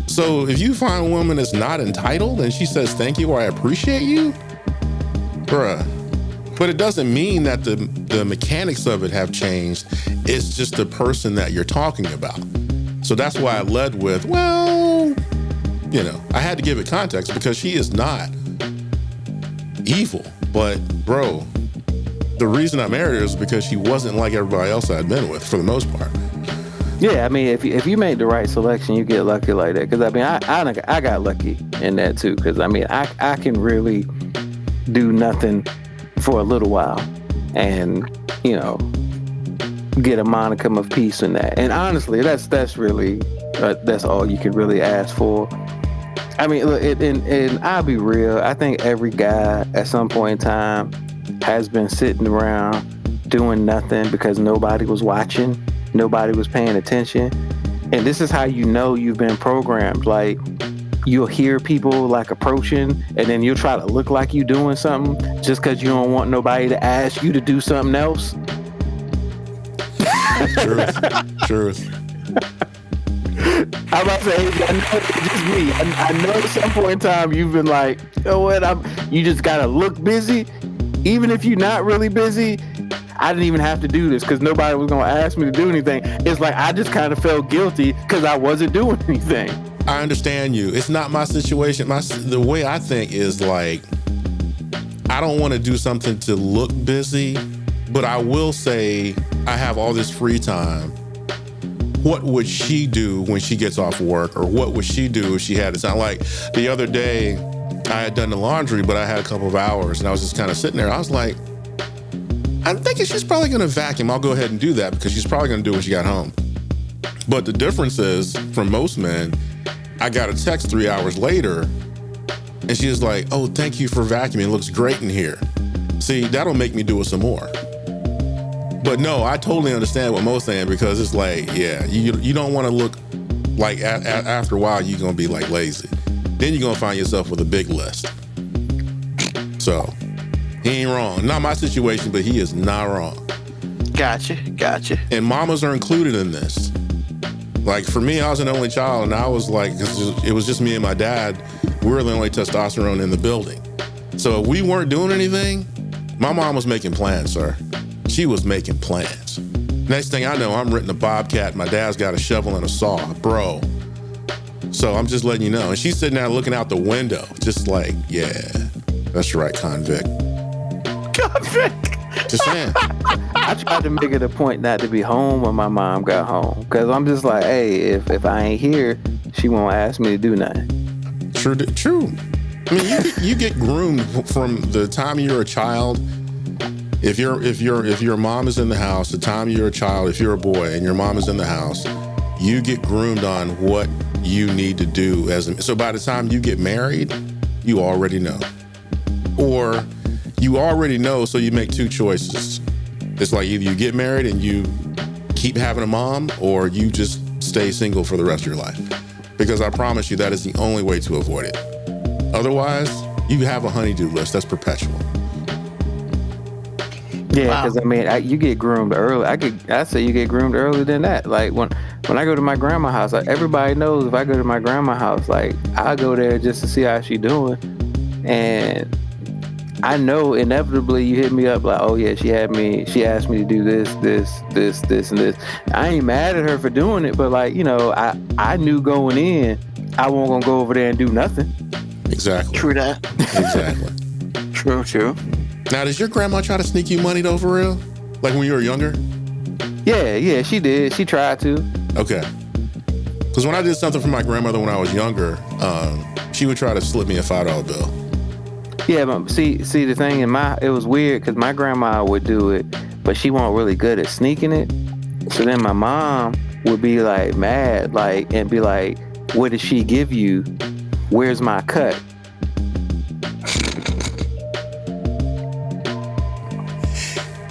So if you find a woman that's not entitled and she says thank you or I appreciate you, bruh. But it doesn't mean that the mechanics of it have changed. It's just the person that you're talking about. So that's why I led with, well, I had to give it context because she is not evil. But bro, the reason I married her is because she wasn't like everybody else I'd been with for the most part. Yeah, I mean, if you made the right selection, you get lucky like that. Because I mean, I got lucky in that too. Because I mean, I can really do nothing for a little while, and get a monicum of peace in that. And honestly, that's really that's all you can really ask for. I mean, look, and I'll be real. I think every guy at some point in time has been sitting around doing nothing because nobody was watching. Nobody was paying attention. And this is how you know you've been programmed. Like, you'll hear people like approaching and then you'll try to look like you doing something just because you don't want nobody to ask you to do something else. Truth. I'm about to say, I know it's just me. I know at some point in time you've been like, you know what, you just gotta look busy. Even if you're not really busy, I didn't even have to do this because nobody was going to ask me to do anything. It's like I just kind of felt guilty because I wasn't doing anything. I understand you. It's not my situation. The way I think is like, I don't want to do something to look busy, but I will say I have all this free time. What would she do when she gets off work? Or what would she do if she had it? Sound like the other day I had done the laundry, but I had a couple of hours and I was just kind of sitting there. I was like, I'm thinking she's probably going to vacuum. I'll go ahead and do that because she's probably going to do it when she got home. But the difference is, from most men, I got a text 3 hours later, and she was like, oh, thank you for vacuuming. It looks great in here. See, that'll make me do it some more. But no, I totally understand what Mo's saying because it's like, yeah, you don't want to look like after a while you're going to be like lazy. Then you're going to find yourself with a big list. So... he ain't wrong. Not my situation, but he is not wrong. Gotcha. And mamas are included in this. Like for me, I was an only child, and I was like, it was just me and my dad. We were the only testosterone in the building. So if we weren't doing anything, my mom was making plans, sir. She was making plans. Next thing I know, I'm renting a Bobcat. My dad's got a shovel and a saw, bro. So I'm just letting you know. And she's sitting there looking out the window, just like, yeah. That's right, convict. Just saying. I tried to make it a point not to be home when my mom got home, because I'm just like, hey, if I ain't here, she won't ask me to do nothing. True. I mean, you get groomed from the time you're a child. If your mom is in the house, the time you're a child, if you're a boy and your mom is in the house, you get groomed on what you need to do so by the time you get married, you already know. Or you already know, so you make two choices. It's like either you get married and you keep having a mom, or you just stay single for the rest of your life. Because I promise you, that is the only way to avoid it. Otherwise, you have a honey-do list that's perpetual. Yeah, because I mean, you get groomed early. I say you get groomed earlier than that. Like when I go to my grandma's house, like, everybody knows if I go to my grandma's house, like, I go there just to see how she doing, and I know inevitably you hit me up like, oh yeah, she asked me to do this, and this. I ain't mad at her for doing it, but like, you know, I knew going in, I wasn't gonna go over there and do nothing. Exactly. True that. Exactly. True. Now, does your grandma try to sneak you money though, for real? Like when you were younger? Yeah, she did. She tried to. Okay. Because when I did something for my grandmother when I was younger, she would try to slip me a $5 bill. Yeah, but see the thing it was weird because my grandma would do it, but she wasn't really good at sneaking it. So then my mom would be like mad, like, and be like, "What did she give you? Where's my cut?"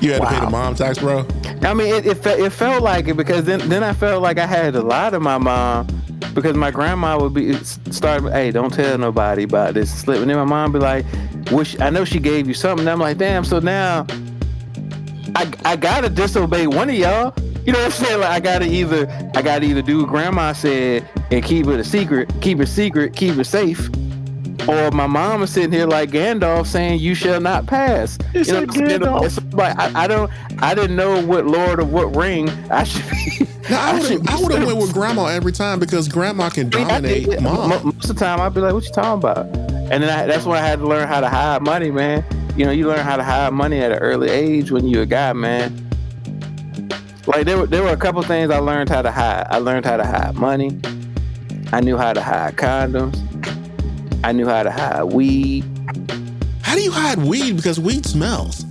You had to pay the mom tax, bro? I mean, it felt like it, because then I felt like I had to lie to my mom, because my grandma would start, hey, don't tell nobody about this slip. And then my mom be like, I know she gave you something. And I'm like, damn, so now I gotta disobey one of y'all. You know what I'm saying? Like, I gotta either do what grandma said and keep it secret, keep it safe. Or my mom is sitting here like Gandalf saying, "You shall not pass." It's like Gandalf. It's like I didn't know what Lord of what ring I should be. No, I would have went with grandma every time, because grandma can dominate mom. Most of the time, I'd be like, "What you talking about?" And then that's when I had to learn how to hide money, man. You know, you learn how to hide money at an early age when you're a guy, man. Like there were a couple things I learned how to hide. I learned how to hide money. I knew how to hide condoms. I knew how to hide weed. How do you hide weed? Because weed smells.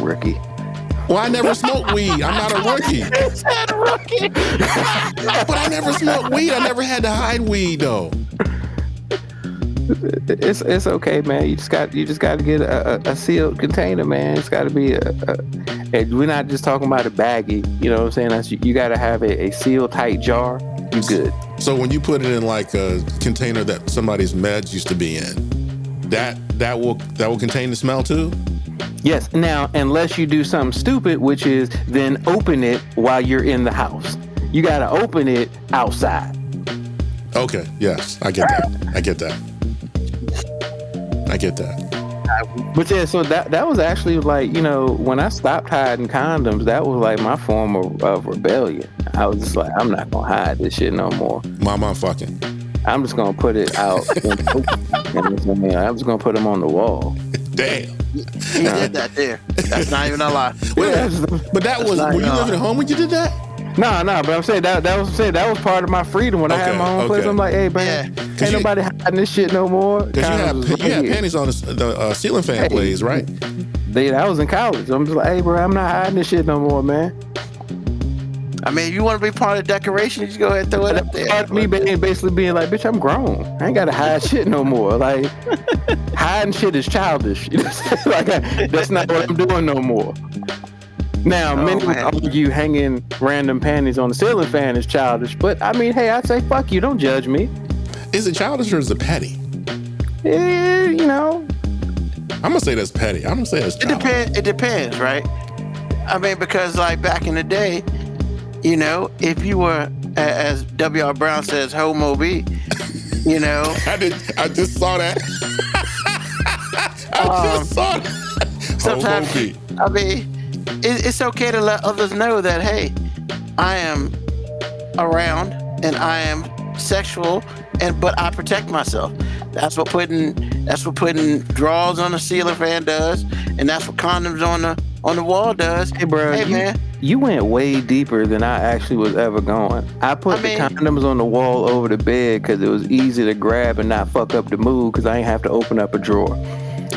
Rookie. Well, I never smoked weed. I'm not a rookie. But I never smoked weed. I never had to hide weed though. It's okay, man. You just got to get a sealed container, man. It's got to be and we're not just talking about a baggie. You know what I'm saying? You got to have a sealed tight jar. You good. So when you put it in like a container that somebody's meds used to be in, that will contain the smell too? Yes. Now, unless you do something stupid, which is then open it while you're in the house. You got to open it outside. Okay. Yes, I get that. But yeah, so that was actually like, you know, when I stopped hiding condoms, that was like my form of rebellion. I was just like, I'm not gonna hide this shit no more. Mama fucking. I'm just gonna put it out. I'm just gonna put them on the wall. Damn. He did that there. That's not even a lie. But that was, were you living at home when you did that? No, but I'm saying that was part of my freedom when I had my own place. I'm like, hey, man, ain't nobody hiding this shit no more. Because you had panties on the ceiling fan blades, right? I was in college. I'm just like, hey, bro, I'm not hiding this shit no more, man. I mean, if you want to be part of the decoration, you just go ahead and throw it up there. Part of me basically being like, bitch, I'm grown. I ain't got to hide shit no more. Like, hiding shit is childish. You know what I'm saying? Like, that's not what I'm doing no more. Now, many would argue hanging random panties on the ceiling fan is childish, but I mean, hey, I'd say, fuck you, don't judge me. Is it childish or is it petty? Yeah, you know. I'm going to say that's petty. I'm going to say that's childish. It depends, right? I mean, because like back in the day, you know, if you were, as W.R. Brown says, homo B, you know. I just saw that. I just saw that. Sometimes, I mean, it's okay to let others know that, hey, I am around and I am sexual, but I protect myself. That's what putting drawers on the ceiling fan does, and that's what condoms on the wall does. Hey, bro, Hey, man. you went way deeper than I actually was ever going. I put the condoms on the wall over the bed because it was easy to grab and not fuck up the mood because I ain't have to open up a drawer.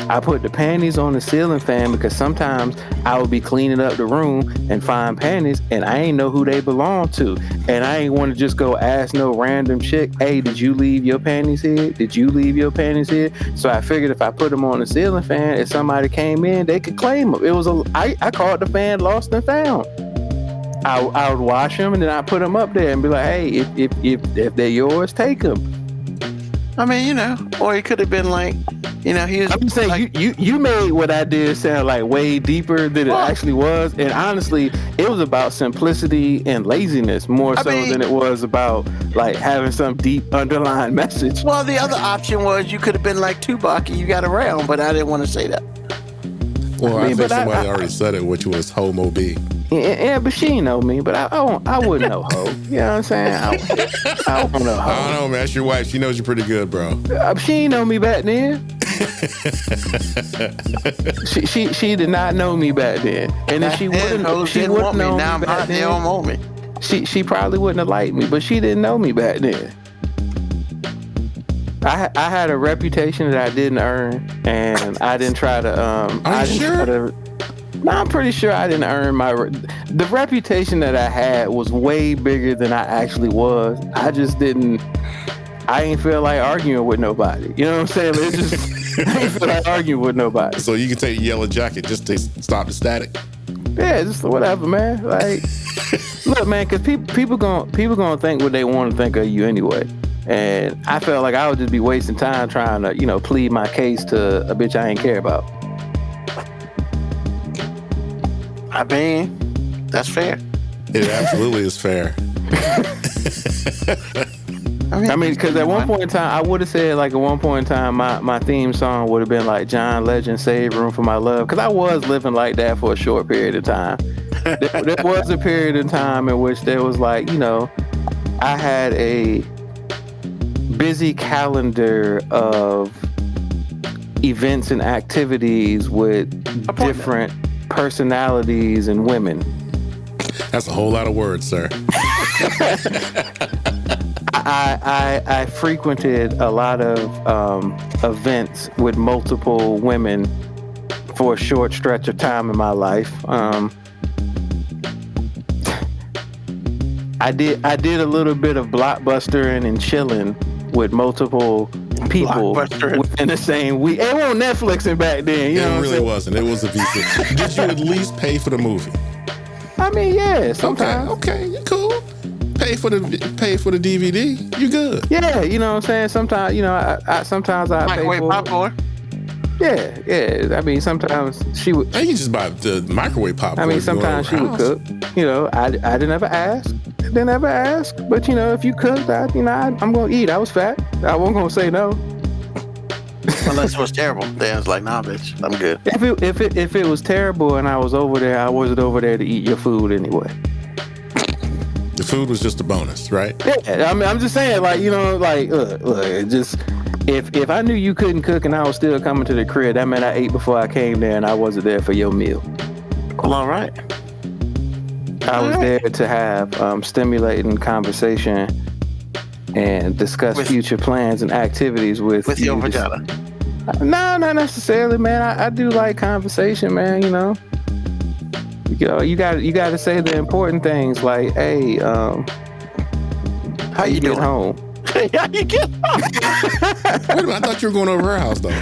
I put the panties on the ceiling fan because sometimes I would be cleaning up the room and find panties and I ain't know who they belong to. And I ain't want to just go ask no random chick, hey, did you leave your panties here? Did you leave your panties here? So I figured if I put them on the ceiling fan, if somebody came in, they could claim them. I called the fan lost and found. I would wash them and then I put them up there and be like, hey, if they're yours, take them. I mean, or it could have been like, he was. I'm just saying, like, you made what I did sound like way deeper than it actually was, and honestly, it was about simplicity and laziness more than it was about like having some deep underlying message. Well, the other option was you could have been like Tupac and you got around, but I didn't want to say that. Well, I think somebody already said it, which was Homo B. Yeah, but she know me, but I wouldn't know ho. You know what I'm saying? I wouldn't know ho. I don't know, man. That's your wife. She knows you pretty good, bro. She ain't know me back then. she did not know me back then, and if she wouldn't know me now, back then, don't want me. She probably wouldn't have liked me, but she didn't know me back then. I had a reputation that I didn't earn, and I didn't try to. Are you sure? No, I'm pretty sure I didn't earn the reputation that I had was way bigger than I actually was. I just didn't. I ain't feel like arguing with nobody. You know what I'm saying? It's just I ain't feel like arguing with nobody. So you can take Yellow Jacket just to stop the static. Yeah, just whatever, man. Like, look, man, because people gonna think what they want to think of you anyway. And I felt like I would just be wasting time trying to, plead my case to a bitch I ain't care about. I mean, that's fair. It absolutely is fair. I mean, because at one point in time, I would have said, like, at one point in time, my theme song would have been like John Legend, Save Room for My Love, because I was living like that for a short period of time. There was a period of time in which there was like, I had a busy calendar of events and activities with different personalities and women. That's a whole lot of words, sir. I frequented a lot of events with multiple women for a short stretch of time in my life. I did a little bit of blockbustering and chilling with multiple people within the same week. It wasn't Netflixing back then. It really wasn't. It was a VC. Did you at least pay for the movie? I mean, yeah, sometimes. Okay, you cool. Pay for the DVD. You good? Yeah, you know what I'm saying. Sometimes, sometimes I microwave popcorn. Yeah. I mean, sometimes she would. You can just buy the microwave popcorn. I mean, sometimes she would cook. I didn't ever ask. But if you cooked, I'm gonna eat. I was fat. I wasn't gonna say no. Unless it was terrible, then it's like, nah, bitch, I'm good. If it was terrible and I was over there, I wasn't over there to eat your food anyway. The food was just a bonus, right? Yeah, I mean, I'm just saying, like, look, just if I knew you couldn't cook and I was still coming to the crib, that meant I ate before I came there and I wasn't there for your meal. Well, all right. I was there to have stimulating conversation and discuss future plans and activities with your vagina. No, not necessarily, man. I do like conversation, man. You got to say the important things like, hey, how you get home? How you get home? Wait a minute, I thought you were going over her house though.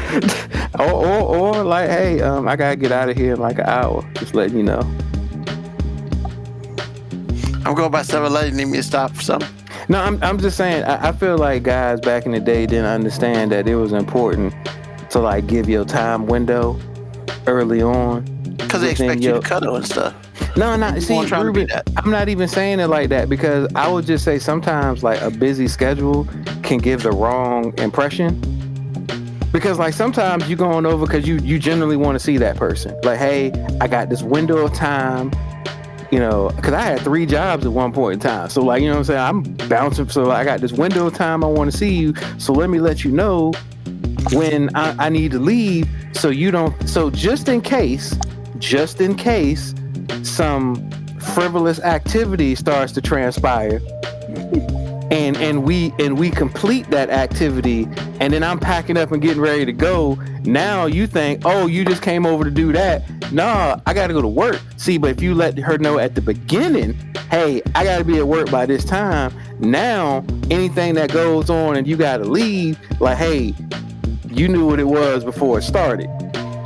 or like, hey, I gotta get out of here in like an hour. Just letting you know. I'm going by 7-Eleven. Need me to stop for something? No, I'm just saying. I feel like guys back in the day didn't understand that it was important to like give your time window early on. Because they expect you to cuddle and stuff. No, see, Ruben, I'm not even saying it like that because I would just say sometimes like a busy schedule can give the wrong impression. Because like sometimes you're going over because you generally want to see that person. Like, hey, I got this window of time. you know, because I had 3 jobs at one point in time. So like, you know what I'm saying? I'm bouncing. So I got this window of time I want to see you. So let me let you know when I need to leave. So you don't. So just in case some frivolous activity starts to transpire, and we complete that activity, and then I'm packing up and getting ready to go. Now you think, oh, you just came over to do that. No, I got to go to work. See, but if you let her know at the beginning, hey, I got to be at work by this time. Now, anything that goes on and you got to leave, like, hey, you knew what it was before it started.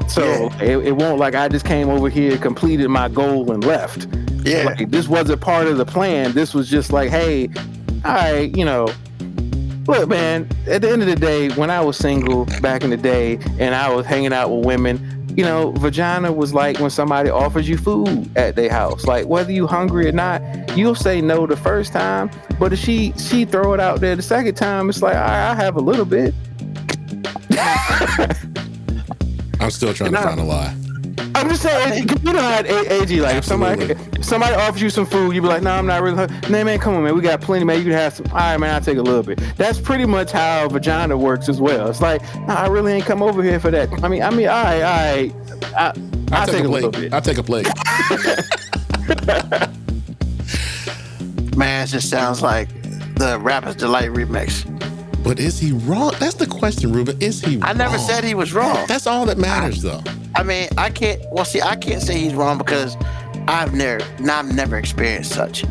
So it won't like I just came over here, completed my goal and left. Yeah. Like, this wasn't part of the plan. This was just like, hey, all right, you know, look, man, at the end of the day, when I was single back in the day and I was hanging out with women, you know, vagina was like when somebody offers you food at their house. Like, whether you hungry or not, you'll say no the first time. But if she throw it out there the second time, it's like, all right, I'll have a little bit. I'm still trying to find a lie. I'm just saying, you know how AG, like, if somebody offers you some food, you be like, no, I'm not really hungry. Nah, man, come on, man, we got plenty, man, you can have some. All right, man, I'll take a little bit. That's pretty much how vagina works as well. It's like, nah, I really ain't come over here for that. I mean, all right, I'll take a little bit. I'll take a plate. Man, it just sounds like the Rapper's Delight remix. But is he wrong? That's the question, Ruben. Is he wrong? I never said he was wrong. That's all that matters, though. I mean, I can't say he's wrong because I've never experienced such.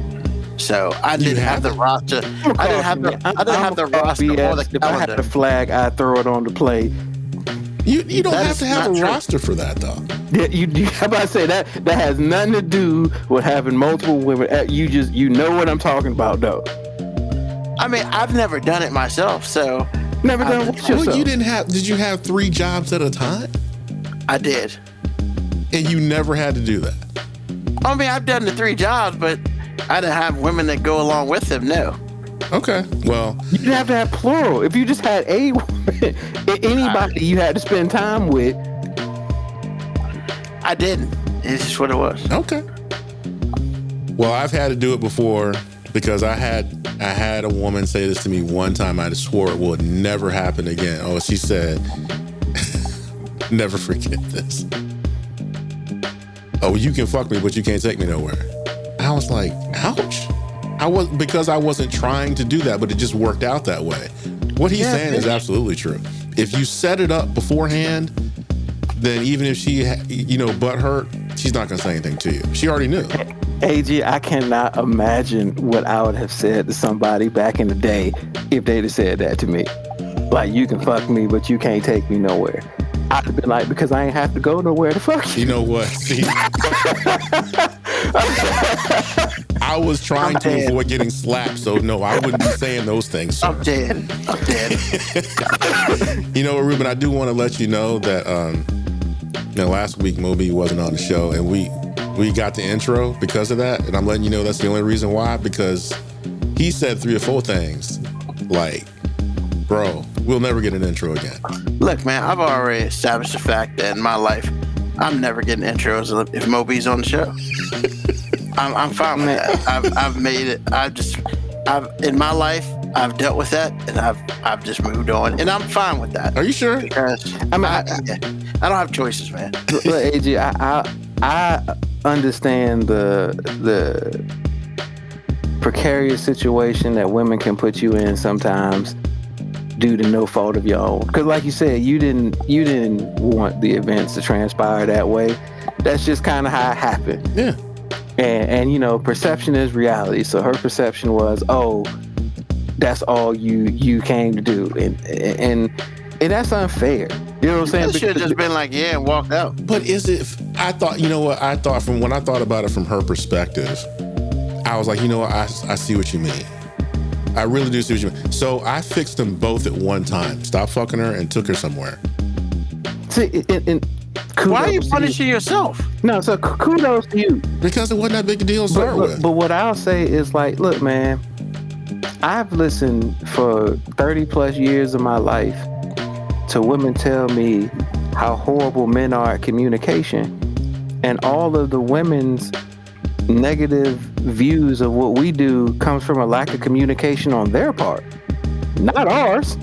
So I didn't have the roster. I didn't have the roster or the If I had calendar. the flag, I'd throw it on the plate. You don't That have is to have a not true. roster for that, though. Yeah, how about I say that has nothing to do with having multiple women. You know what I'm talking about, though. I mean, I've never done it myself, so Never done what yourself. Well, you didn't have. Did you have 3 jobs at a time? I did. And you never had to do that. I mean, I've done the 3 jobs, but I didn't have women that go along with them. No. Okay. Well, You didn't have to have plural. If you just had a woman, anybody you had to spend time with. I didn't. It's just what it was. okay. Well, I've had to do it before because I had a woman say this to me one time. I swore it would never happen again. Oh, she said, never forget this. Oh, you can fuck me, but you can't take me nowhere. I was like, ouch. Because I wasn't trying to do that, but it just worked out that way. What he's saying is absolutely true. If you set it up beforehand, then even if she, butt hurt, she's not going to say anything to you. She already knew. AG, I cannot imagine what I would have said to somebody back in the day if they'd have said that to me. Like, you can fuck me, but you can't take me nowhere. I'd have been like, because I ain't have to go nowhere to fuck you. You know what? See, I was trying to avoid getting slapped, so no, I wouldn't be saying those things, sir. I'm dead. You know what, Ruben? I do want to let you know that last week Moby wasn't on the show, and we got the intro because of that, and I'm letting you know that's the only reason why, because he said 3 or 4 things like, bro, we'll never get an intro again. Look, man, I've already established the fact that in my life, I'm never getting intros if Moby's on the show. I'm fine with that. I've made it. In my life, I've dealt with that, and I've just moved on, and I'm fine with that. Are you sure? Because I don't have choices, man. Look, AG, I understand the precarious situation that women can put you in sometimes due to no fault of your own. Because like you said, you didn't want the events to transpire that way. That's just kind of how it happened. Yeah. And perception is reality. So her perception was, oh, that's all you came to do, and that's unfair. You know what I'm saying? Should have just been like, yeah, and walked out. But is it? I thought, you know what? I thought from when I thought about it from her perspective, I was like, you know what? I see what you mean. I really do see what you mean. So I fixed them both at one time. Stopped fucking her and took her somewhere. See, and Why are you punishing yourself? No, so kudos to you. Because it wasn't that big a deal to start with. But what I'll say is, like, look, man, I've listened for 30 plus years of my life to women tell me how horrible men are at communication, and all of the women's negative views of what we do comes from a lack of communication on their part, not ours.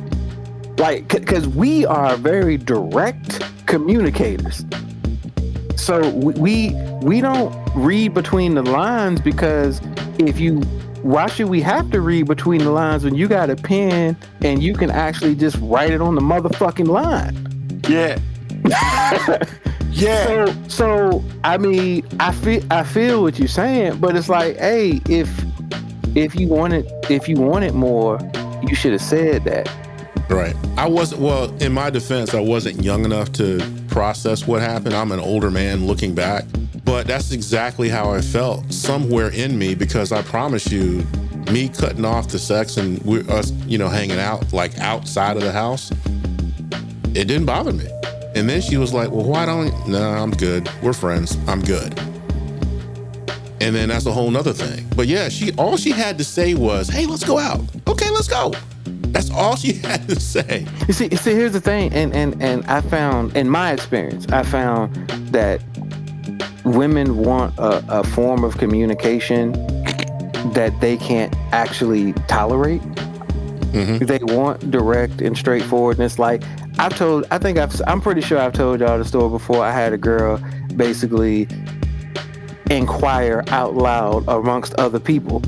Like, because we are very direct communicators. So we don't read between the lines, because why should we have to read between the lines when you got a pen and you can actually just write it on the motherfucking line? Yeah. Yeah. So I mean, I feel what you're saying, but it's like, hey, if you wanted more, you should have said that. Right. In my defense, I wasn't young enough to process what happened. I'm an older man looking back, but that's exactly how I felt somewhere in me, because I promise you, me cutting off the sex and us, hanging out like outside of the house, it didn't bother me. And then she was like, well, no, I'm good. We're friends. I'm good. And then that's a whole nother thing. But yeah, all she had to say was, hey, let's go out. Okay, let's go. That's all she had to say. You see, here's the thing, and I found, in my experience, that women want a form of communication that they can't actually tolerate. Mm-hmm. They want direct and straightforwardness. Like, I'm pretty sure I've told y'all the story before. I had a girl basically inquire out loud amongst other people,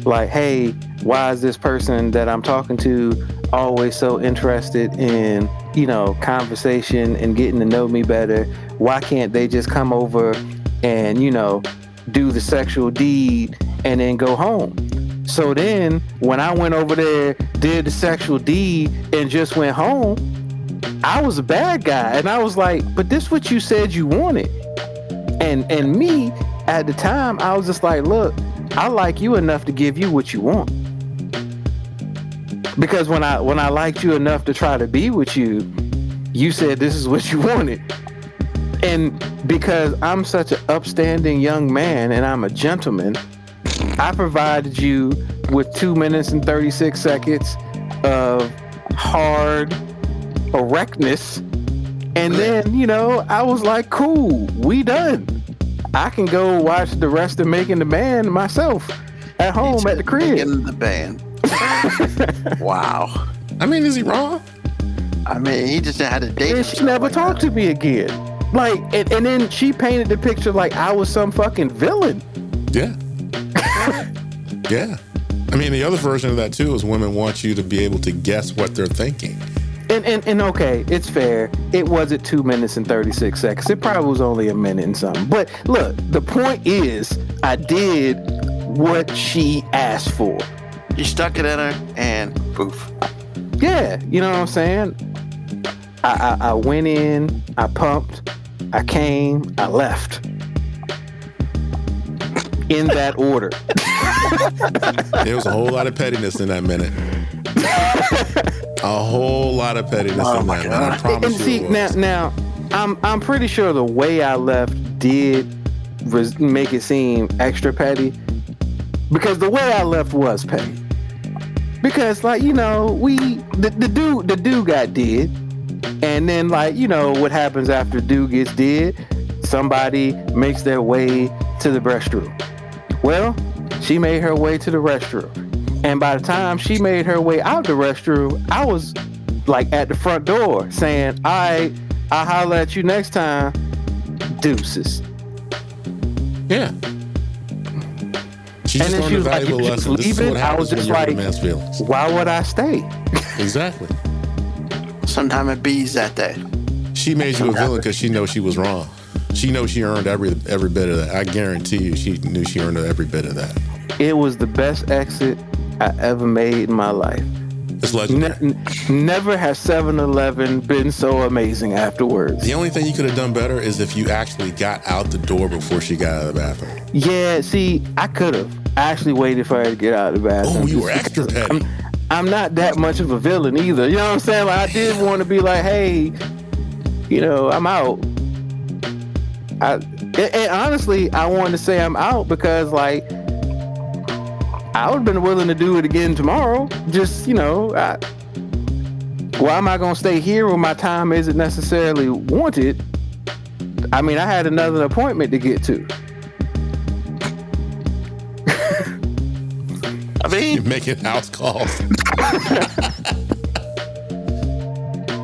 like, hey, why is this person that I'm talking to always so interested in, conversation and getting to know me better? Why can't they just come over and, do the sexual deed and then go home? So then when I went over there, did the sexual deed and just went home, I was a bad guy. And I was like, but this what you said you wanted. And me, at the time, I was just like, look, I like you enough to give you what you want. Because when I liked you enough to try to be with you, you said this is what you wanted. And because I'm such an upstanding young man and I'm a gentleman, I provided you with 2 minutes and 36 seconds of hard erectness. And then, I was like, cool, we done. I can go watch the rest of Making the Band myself at home at the crib. Making the Band. Wow. I mean, is he wrong? I mean, he just had a date. And she never talked to me again. Like, and then she painted the picture like I was some fucking villain. Yeah. Yeah. I mean, the other version of that too is women want you to be able to guess what they're thinking. And okay, it's fair. It wasn't 2 minutes and 36 seconds. It probably was only a minute and something. But look, the point is, I did what she asked for. You stuck it in her and poof. Yeah, you know what I'm saying? I went in, I pumped, I came, I left. In that order. There was a whole lot of pettiness in that minute. A whole lot of pettiness in that minute. I promise and see, now, I'm pretty sure the way I left did make it seem extra petty, because the way I left was petty. Because, like, the dude got did, and then, like, what happens after dude gets did? Somebody makes their way to the restroom. Well, she made her way to the restroom. And by the time she made her way out the restroom, I was like at the front door saying, all right, I'll holler at you next time. Deuces. Yeah. She just learned a valuable lesson. This is what happens when you hurt a man's feelings. Why would I stay? Exactly. Sometimes it bees that day. She made you a villain because she knows she was wrong. She knows she earned every bit of that. I guarantee you she knew she earned every bit of that. It was the best exit I ever made in my life. It's legendary. Never has 7-Eleven been so amazing afterwards. The only thing you could have done better is if you actually got out the door before she got out of the bathroom. Yeah, see, I could have. I actually waited for her to get out of the bathroom. Oh, you were extra petty. I'm not that much of a villain either. You know what I'm saying? Like, I did want to be like, hey, I'm out. And honestly, I wanted to say I'm out because, like, I would have been willing to do it again tomorrow. Just, why am I going to stay here when my time isn't necessarily wanted? I mean, I had another appointment to get to. mean, You're making house calls.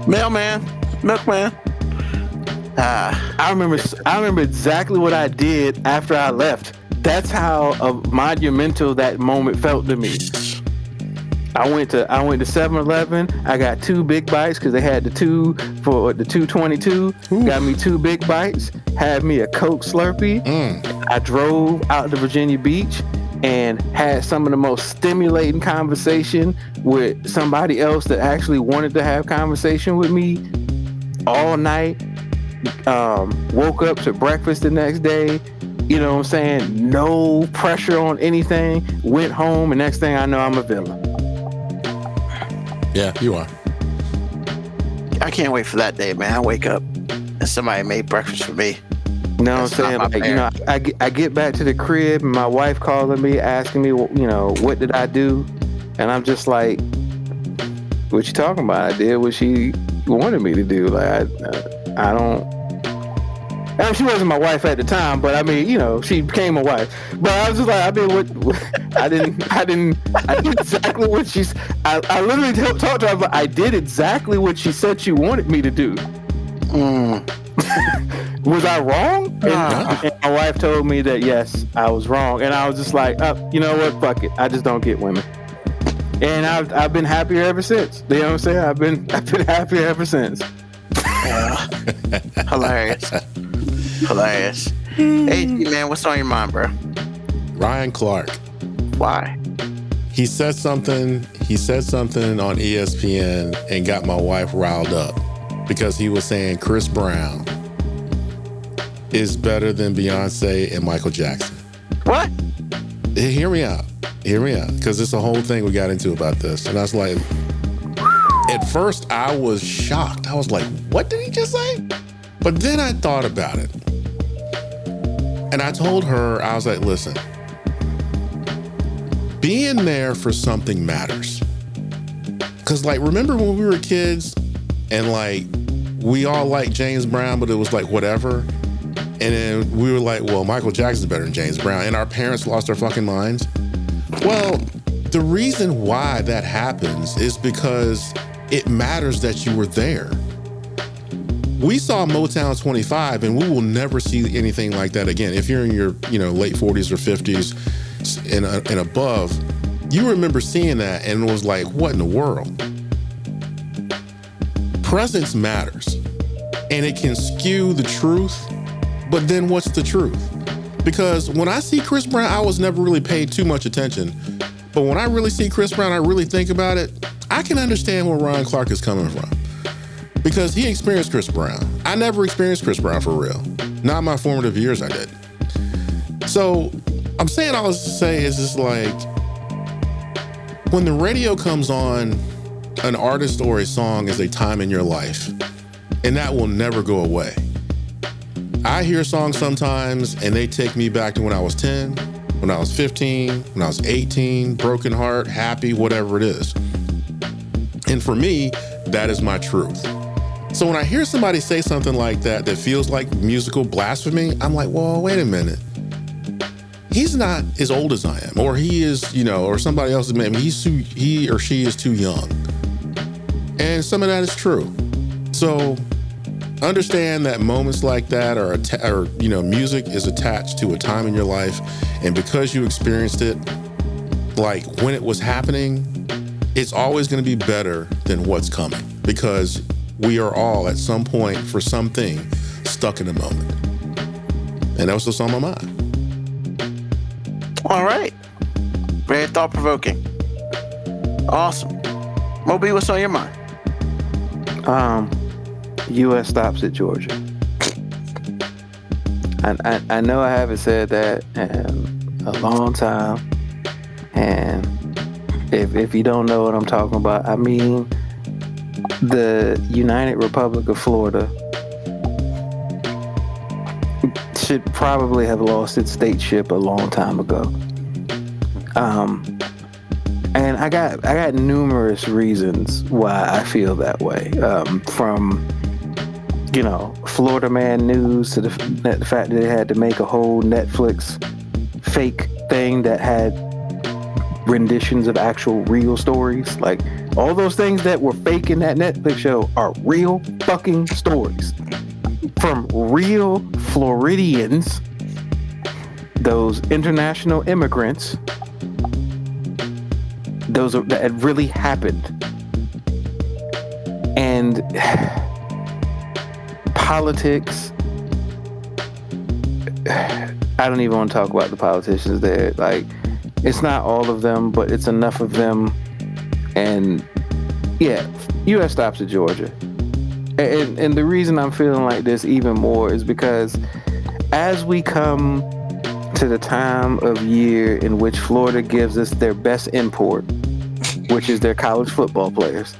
mailman, milkman. I remember exactly what I did after I left. That's how monumental that moment felt to me. I went to 7-Eleven. I got 2 big bites because they had the 2 for the 222. Got me 2 big bites. Had me a Coke Slurpee. I drove out to Virginia Beach and had some of the most stimulating conversation with somebody else that actually wanted to have conversation with me all night. Woke up to breakfast the next day. You know what I'm saying? No pressure on anything. Went home, and next thing I know, I'm a villain. Yeah, you are. I can't wait for that day, man. I wake up and somebody made breakfast for me. You know what I'm That's saying? not my Like, you know, I get back to the crib and my wife calling me, asking me, you know, what did I do? And I'm just like, what you talking about? I did what she wanted me to do. Like, I don't. I mean, she wasn't my wife at the time, but I mean, you know, she became a wife. But I was just like, I mean, what I did exactly what she's. I literally talked to her. But I did exactly what she said she wanted me to do. Was I wrong? And my wife told me that yes, I was wrong, and I was just like, you know what? Fuck it. I just don't get women. And I've been happier ever since. You know what I'm saying? I've been happier ever since. Yeah. Hilarious. Hey, man, what's on your mind, bro? Ryan Clark. Why? He said something on ESPN and got my wife riled up because he was saying Chris Brown is better than Beyonce and Michael Jackson. What? Hear me out, because it's a whole thing we got into about this. And I was like, at first I was shocked. I was like, what did he just say? But then I thought about it. And I told her, I was like, listen, being there for something matters. Because, like, remember when we were kids and, like, we all liked James Brown, but it was like whatever. And then we were like, well, Michael Jackson's better than James Brown. And our parents lost their fucking minds. Well, the reason why that happens is because it matters that you were there. We saw Motown 25, and we will never see anything like that again. If you're in your, late 40s or 50s and above, you remember seeing that and it was like, what in the world? Presence matters, and it can skew the truth, but then what's the truth? Because when I see Chris Brown, I was never really paid too much attention. But when I really see Chris Brown, I really think about it, I can understand where Ryan Clark is coming from. Because he experienced Chris Brown. I never experienced Chris Brown for real. Not in my formative years, I did. So I'm saying all this to say is just like, when the radio comes on, an artist or a song is a time in your life, and that will never go away. I hear songs sometimes and they take me back to when I was 10, when I was 15, when I was 18, broken heart, happy, whatever it is. And for me, that is my truth. So when I hear somebody say something like that feels like musical blasphemy, I'm like, well, wait a minute. He's not as old as I am, or he is, or somebody else is, maybe he or she is too young. And some of that is true. So understand that moments like that are music is attached to a time in your life. And because you experienced it, like when it was happening, it's always going to be better than what's coming, because we are all at some point for something stuck in a moment. And that was just on my mind. All right. Very thought-provoking. Awesome. Moby, what's on your mind? U.S. stops at Georgia. I know I haven't said that in a long time. And if you don't know what I'm talking about, I mean, the United Republic of Florida should probably have lost its stateship a long time ago. And I got numerous reasons why I feel that way. From Florida Man News to the fact that they had to make a whole Netflix fake thing that had renditions of actual real stories. Like all those things that were fake in that Netflix show are real fucking stories from real Floridians, those international immigrants. Those that really happened. And politics, I don't even want to talk about the politicians there. Like, it's not all of them, but it's enough of them. And yeah, U.S. stops at Georgia. And the reason I'm feeling like this even more is because as we come to the time of year in which Florida gives us their best import, which is their college football players,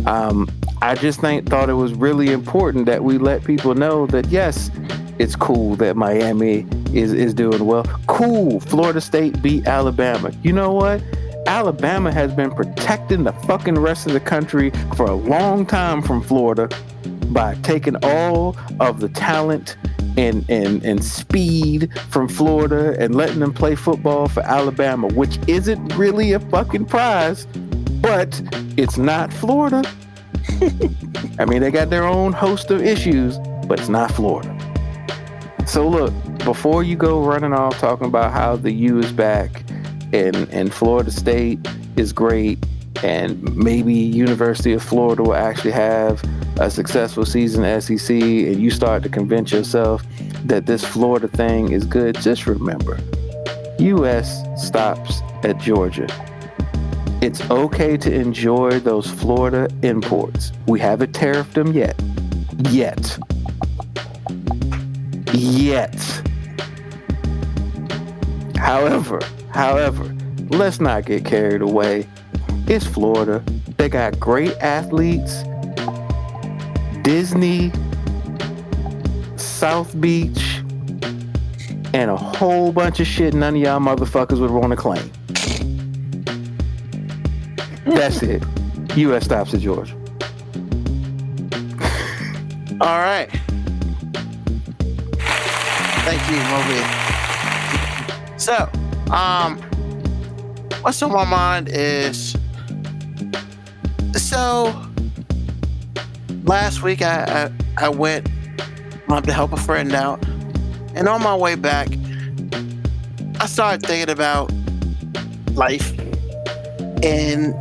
I just thought it was really important that we let people know that yes, it's cool that Miami is doing well. Cool, Florida State beat Alabama. You know what? Alabama has been protecting the fucking rest of the country for a long time from Florida by taking all of the talent and speed from Florida and letting them play football for Alabama, which isn't really a fucking prize, but it's not Florida. I mean, they got their own host of issues, but it's not Florida. So look, before you go running off talking about how the U is back and Florida State is great and maybe University of Florida will actually have a successful season in SEC, and you start to convince yourself that this Florida thing is good, just remember, U.S. stops at Georgia. It's okay to enjoy those Florida imports. We haven't tariffed them yet. However, let's not get carried away. It's Florida. They got great athletes. Disney, South Beach, and a whole bunch of shit none of y'all motherfuckers would want to claim. That's it. U.S. stops at Georgia. All right. Thank you, Moby. So, what's on my mind is, so last week I went to help a friend out, and on my way back, I started thinking about life, and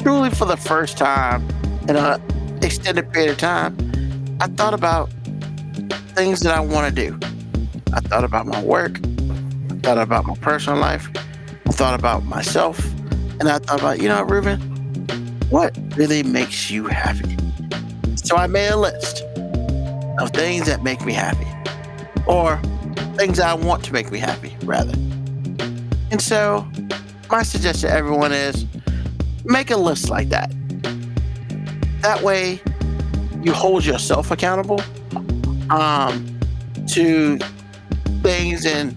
truly for the first time in an extended period of time, I thought about things that I want to do. I thought about my work, I thought about my personal life, I thought about myself, and I thought about, Ruben, what really makes you happy? So I made a list of things that make me happy, or things I want to make me happy, rather. And so my suggestion to everyone is make a list like that. That way you hold yourself accountable to things and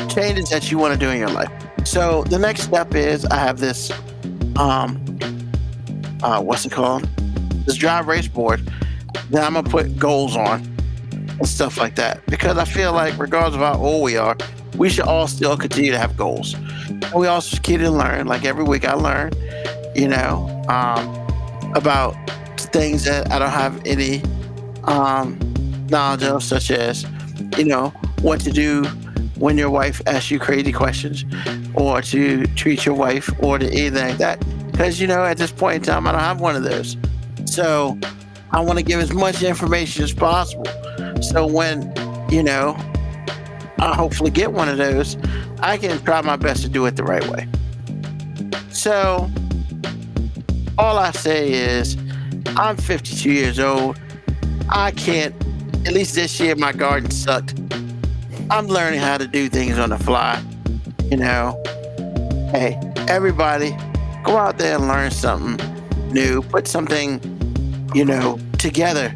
changes that you want to do in your life. So the next step is I have this this dry erase board that I'm gonna put goals on and stuff like that, because I feel like regardless of how old we are, we should all still continue to have goals. And we also continue to learn. Like every week I learn, about things that I don't have any knowledge of, such as, what to do when your wife asks you crazy questions, or to treat your wife, or to anything like that. Because, at this point in time, I don't have one of those. So I want to give as much information as possible. So when, I hopefully get one of those, I can try my best to do it the right way. So all I say is, I'm 52 years old. I can't, at least this year, my garden sucked. I'm learning how to do things on the fly. Hey, everybody, go out there and learn something new. Put something, together.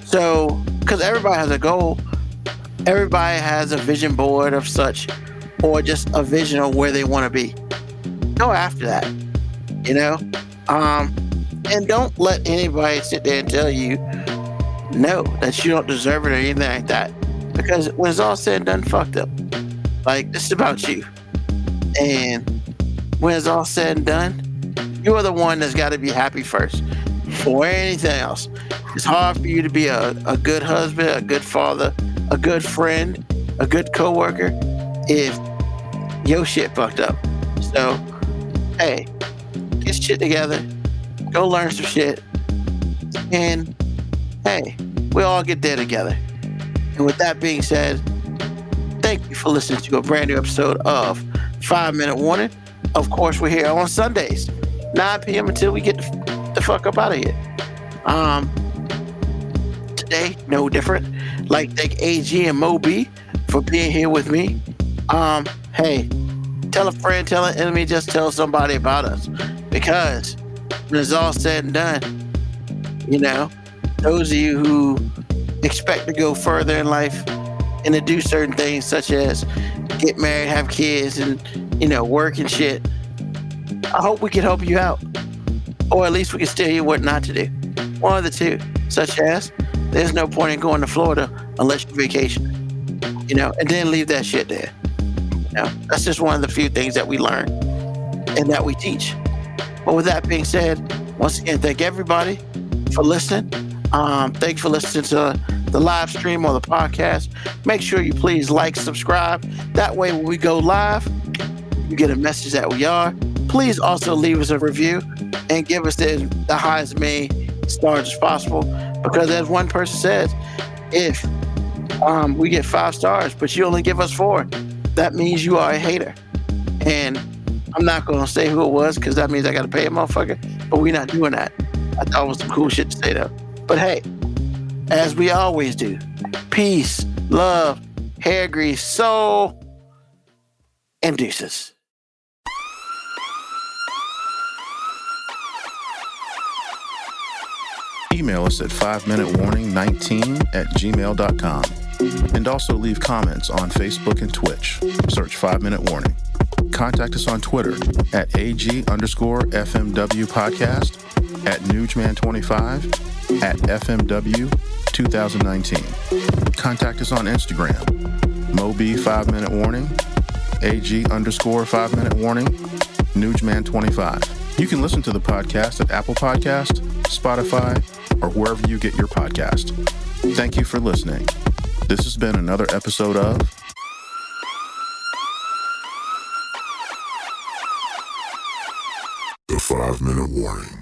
So, because everybody has a goal. Everybody has a vision board of such, or just a vision of where they want to be. Go after that, and don't let anybody sit there and tell you no, that you don't deserve it or anything like that. Because when it's all said and done, fuck them. Like, this is about you. And when it's all said and done, you're the one that's got to be happy first before anything else. It's hard for you to be a good husband, a good father, a good friend, a good coworker if your shit fucked up. So, hey, get shit together, go learn some shit, and hey, we all get there together. And with that being said, thank you for listening to a brand new episode of 5 Minute Warning. Of course, we're here on Sundays, 9 p.m. until we get the fuck up out of here. Today, no different. Like, thank AG and Moby for being here with me. Hey, tell a friend, tell an enemy, just tell somebody about us. Because when it's all said and done, you know, those of you who expect to go further in life and to do certain things such as get married, have kids, and, you know, work and shit, I hope we can help you out. Or at least we can steer you what not to do. One of the two. Such as, there's no point in going to Florida unless you vacation. You know, and then leave that shit there. You know, that's just one of the few things that we learn and that we teach. But with that being said, once again, thank everybody for listening. Thank you for listening to the live stream or the podcast. Make sure you please like, subscribe. That way when we go live, you get a message that we are. Please also leave us a review and give us the highest many stars as possible. Because as one person says, if we get 5 stars, but you only give us 4, that means you are a hater. And I'm not going to say who it was because that means I got to pay a motherfucker. But we're not doing that. I thought it was some cool shit to say though. But hey, as we always do, peace, love, hair grease, soul, and deuces. Email us at 5minutewarning19@gmail.com. And also leave comments on Facebook and Twitch. Search 5 Minute Warning. Contact us on Twitter at AG_FMW podcast, at Newsman25, at FMW 2019. Contact us on Instagram, Moby 5 Minute Warning, AG_5 Minute Warning, Newsman25. You can listen to the podcast at Apple Podcast, Spotify, or wherever you get your podcast. Thank you for listening. This has been another episode of The 5 Minute Warning.